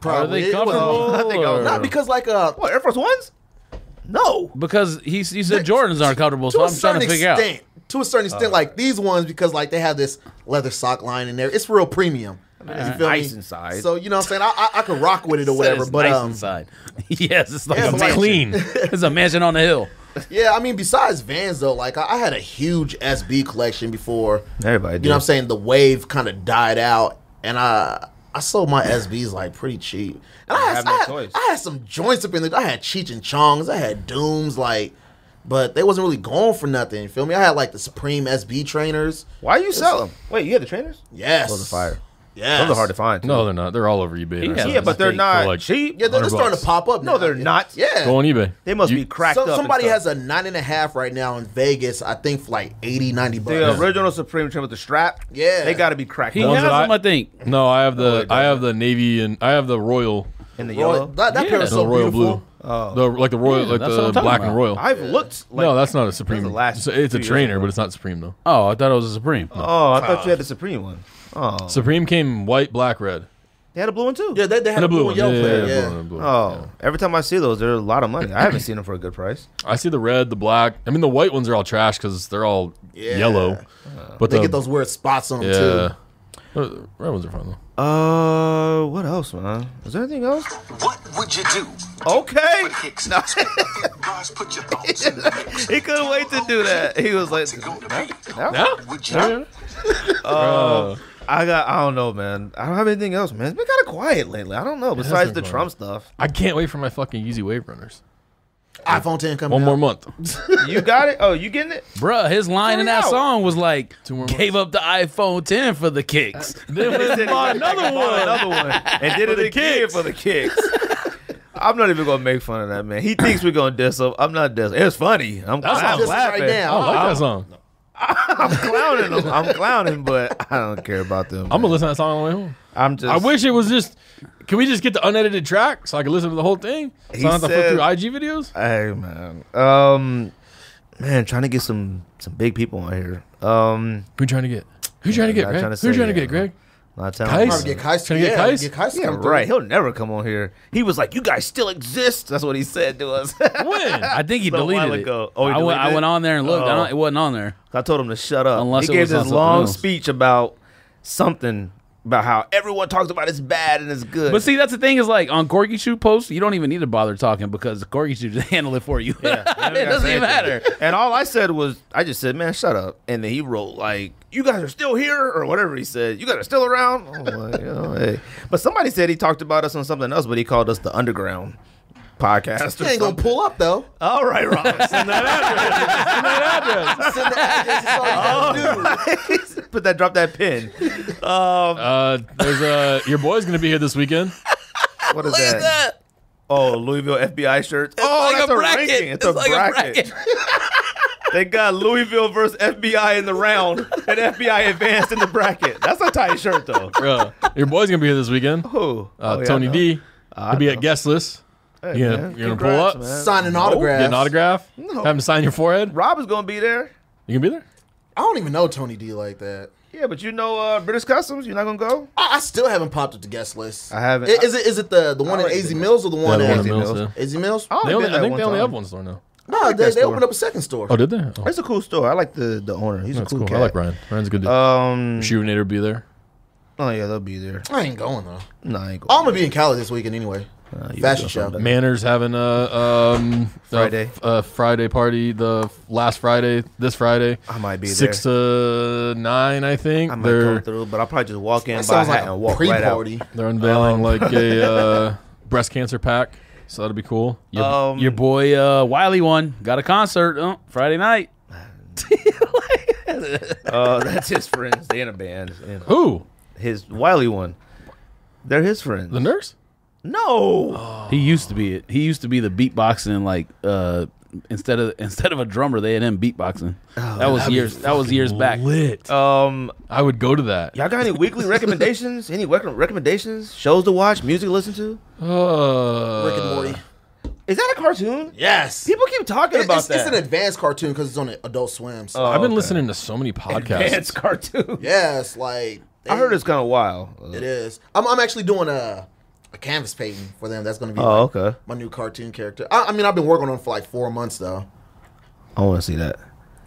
Are they It was- comfortable? I think I was- or- not because like What, Air Force Ones? No. Because you said Jordans aren't comfortable, so to a I'm trying certain to figure out. extent. To a certain extent, like these ones because like they have this leather sock line in there. It's real premium. You feel nice me? inside. So you know what I'm saying? I could rock with it or Said whatever. it's But nice inside. Yes, it's like Yeah, a it's mansion. like- Clean. It's a mansion on the hill. yeah, I mean besides Vans though, like I had a huge SB collection before. Everybody You know what I'm saying? The wave kind of died out, and I I sold my SBs like pretty cheap. And I have no choice. had some joints up in there. I had Cheech and Chongs. I had Dooms, like, but they wasn't really going for nothing. You feel me? I had like the Supreme SB trainers. Why you sell them? Wait, you had the trainers? Yes. Those are fire. Yes. Those are hard to find. Too. No, they're not. They're all over eBay. Yeah, Or Yeah, but they're something. not For, like, cheap. Yeah, they're $100 starting to pop up now. No, they're not. Yeah. Go on eBay. They must You- be cracked up. Somebody and has stuff. a 9.5 right now in Vegas, I think for like $80, $90. The original Supreme trim with the strap. Yeah. They got to be cracked He up. ones has that them, I think. No, I have Oh, the Navy and I have the Royal, In the Royal, yellow. that pair Yeah. is the so Royal beautiful. Blue, the Royal, like that's what I'm the talking black about. and Royal. I've looked. Like, No, that's not a Supreme. the last It's a 2 years trainer, ago. but it's not Supreme though. Oh, I thought it was a Supreme. Oh, I thought you had the Supreme one. Oh, Supreme came white, black, red. they had a blue one too. Yeah, they had And a blue and yellow player. blue Yeah. and blue. Oh, Yeah. every time I see those, they're a lot of money. I haven't seen them for a good price. I see the red, the black. I mean, the white ones are all trash because they're all Yeah. yellow. But They the, get those weird spots on them yeah, too. red ones are fun though. What else, man? Is there anything else? What would you do? Okay. When Hicks no. Guys, put your thoughts in the mix. He couldn't wait to do that. He was like, To go to bed. Yeah. Would you do? I don't know, man. I don't have anything else, man. It's been kind of quiet lately. I don't know. has Besides been the quiet. Trump stuff, I can't wait for my fucking Yeezy Wave Runners. iPhone 10 coming One out. more month. you got it. Oh, you getting it? Bruh, his line in that out. song was like, 2 more gave up the iPhone 10 for the kicks. Then we bought another one. Another one, and did it again for the kicks. I'm not even gonna make fun of that man. He thinks we're gonna diss him. I'm not dissing. It's funny. I'm That's laughing. not right now. I like that song. I'm clowning him. I'm clowning, but I don't care about them. I'm gonna listen to that song on the way home. I'm just. I wish it was just. Can we just get the unedited track so I can listen to the whole thing? So I don't have to flip said- through IG videos. Hey man. Man, trying to get some big people on here. Who you trying to get? Who you trying to get, not Greg? trying to Who you say trying to yet, get, Greg? Not telling Kais? you. Trying to get Kais. Trying to get Yeah, Kais? get Kais to Yeah, come through. right. He'll never come on here. He was like, "You guys still exist." That's what he said to us. When? I think he A while deleted it. ago. Oh, he I deleted went it? on there and looked. Oh. It wasn't on there. I told him to shut up. Unless he it gave was on this something long else. speech about something about how everyone talks about it's bad and it's good. But see, that's the thing is like on Corky Shoe posts, you don't even need to bother talking because Corky Shoe just handle it for you. Yeah, it doesn't even matter. And all I said was, I just said, "Man, shut up." And then he wrote like, "You guys are still here," or whatever he said. "You guys are still around." I'm like, hey. But somebody said he talked about us on something else, but he called us the Underground Podcast. He ain't gonna pull up though. All right, Rob. Send that Send the address. That's all you gotta do. Put that. Drop that pin. There's your boy's gonna be here this weekend. What is that? Oh, Louisville FBI shirts. Oh, like that's a bracket. ranking. It's It's a like a bracket. They got Louisville versus FBI in the round, and FBI advanced in the bracket. That's a tight shirt, though. Your boy's gonna be here this weekend. Who? Oh, yeah, Tony I know. D. He'll be know. at guest list. Hey, You man, gonna, you gonna pull congrats, up? man. Signing autographs. Get an autograph? Have him sign your forehead? Rob is gonna be there. You gonna be there? I don't even know Tony D like that. Yeah, but you know British Customs. You're not gonna go. I still haven't popped up the guest list. I haven't. Is it the one in like AZ it. Mills or the one the at one in Mills. Mills, yeah. AZ Mills? I They only only, been I there think one they only time. have one store now. No, like they that store. opened up a second store. Oh, did they? Oh, It's a cool store. I like the owner. He's that's a cool cool. cat. I like Ryan. Ryan's a good dude. Shooter will be there. Oh yeah, they'll be there. I ain't going though. No, I ain't I'm going. gonna be in Cali this weekend anyway. You Fashion go show. someday. Manners having a Friday. Friday party. The last Friday, this Friday. I might be 6 to 9, I think. I might They're come through, but I'll probably just walk in, That buy a sounds hat, like a and walk right out. pre-party. they're unveiling like a breast cancer pack, so that'll be cool. Your boy Wiley won. Got a concert Friday night. That's his friends. They in a band. And Who? his Wiley one. They're his friends. The nurse? No. He used to be it. He used to be the beatboxing like instead of a drummer, they had him beatboxing. That was years back. Lit. I would go to that. Y'all got any weekly recommendations? Any recommendations? Shows to watch? Music to listen to? Rick and Morty. Is that a cartoon? Yes. People keep talking about It's that. an advanced cartoon because it's on Adult Swim. So. I've been okay. listening to so many podcasts. It's cartoon. Yes, like I heard it's kind of wild. it is. I'm actually doing a canvas painting for them. That's going to be Oh, like, okay. my new cartoon character. I mean, I've been working on it for like 4 months though. I want to see that.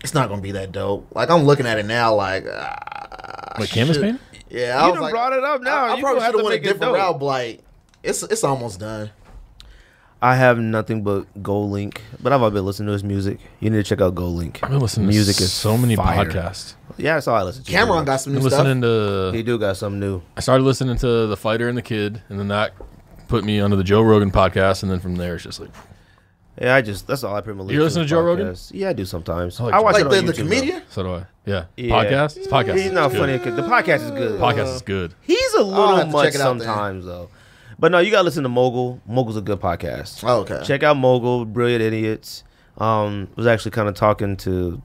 It's not going to be that dope. Like I'm looking at it now, like Like canvas shit. painting? Yeah, I You was done like, brought it up now. I You probably gonna have should have to went a make it different dope. route, but like it's almost done. I have nothing but GoLink, but I've been listening to his music. You need to check out GoLink. I've been listening music to is so many fire. podcasts. Yeah, that's all I listen to. Cameron got some I've new been stuff. listening to. He do got something new. I started listening to The Fighter and the Kid, and then that put me onto the Joe Rogan podcast, and then from there it's just like. Yeah, that's all I pretty much. You listen to Joe Rogan? Yeah, I do sometimes. like I watch Like it on the YouTube, comedian? So do I. Yeah. Yeah. Podcast? It's podcast. He's not Good. funny. The podcast is good. Podcast is good. He's a have little to much check it out then. sometimes though. But no, you gotta listen to Mogul. Mogul's a good podcast. Oh, okay. Check out Mogul, Brilliant Idiots. Was actually kind of talking to.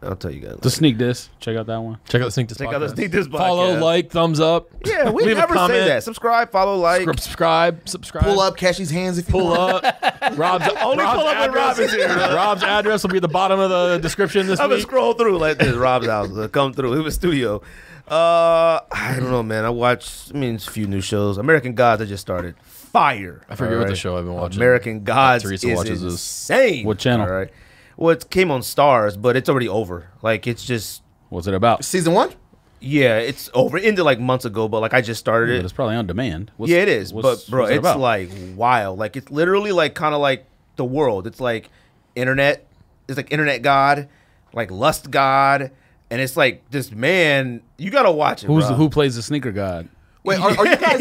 I'll tell you guys. The Sneak Diss. Check out that one. Check out the Sneak This Check podcast. out the Sneak This podcast. Follow, like, thumbs up. Yeah, we Leave a never say comment. that. Subscribe, follow, like. Subscribe. Pull up Cashy's hands if you Pull want. up. Rob's Only pull up when Rob is here. Rob's address will be at the bottom of the description this I'm gonna week. scroll through like this. Rob's house. Come through. He was studio. I don't know, man. It's a few new shows. American Gods I just started. Fire. I forget what the show I've been watching. American Gods Teresa is watches this. insane. What channel? All right. Well, it came on Stars, but it's already over. Like it's just What's it about? Season 1? yeah, it's over. It ended like months ago, but like I just started But it. it's probably on demand. Yeah, it is. But bro, what's it it's about? like wild. Like it's literally like kind of like the world. It's like internet. It's like internet god, like lust god, and it's like this man. You gotta watch it. bro. who plays the sneaker god? Wait, are you guys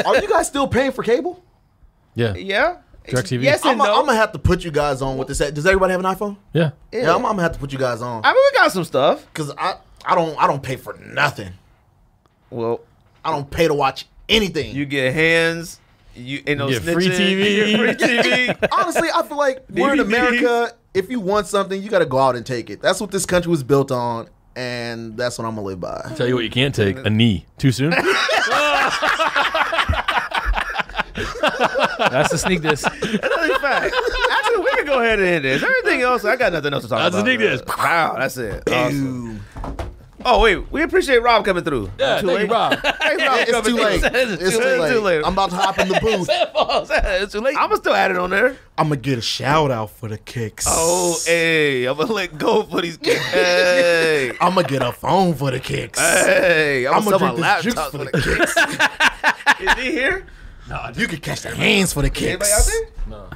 are you guys still paying for cable? Yeah. Yeah. DirecTV? Yes I'm and no. gonna have to put you guys on with this. Does everybody have an iPhone? Yeah. Yeah, I'm gonna have to put you guys on I mean, we got some stuff. because I don't pay for nothing. Well, I don't pay to watch anything. you get hands. You ain't no You get snitching. free TV. You get free TV. Honestly, I feel like we're in DVDs. America. If you want something, you got to go out and take it. That's what this country was built on, and that's what I'm gonna live by. Tell you what you can't take. A knee. Too soon? That's the Sneak Diss. Another fact. Actually, we can go ahead and end this. Everything else, I got nothing else to talk That's about. the Sneak Diss. Wow, that's it. Awesome. Boom. Oh wait, we appreciate Rob coming through. Yeah, Too thank late? you, Rob. Thanks, Rob, It's coming too through. late. It's too late. I'm about to hop in the booth. It's too late. I'm gonna still add it on there. I'm gonna get a shout out for the kicks. Oh, hey, I'm gonna let go for these kids. Hey, I'm gonna get a phone for the kicks. hey, I'm I'm gonna gonna sell my drink this juice laptop for for the the kicks. Is he here? You can catch the hands for the kicks. Anybody out there? No.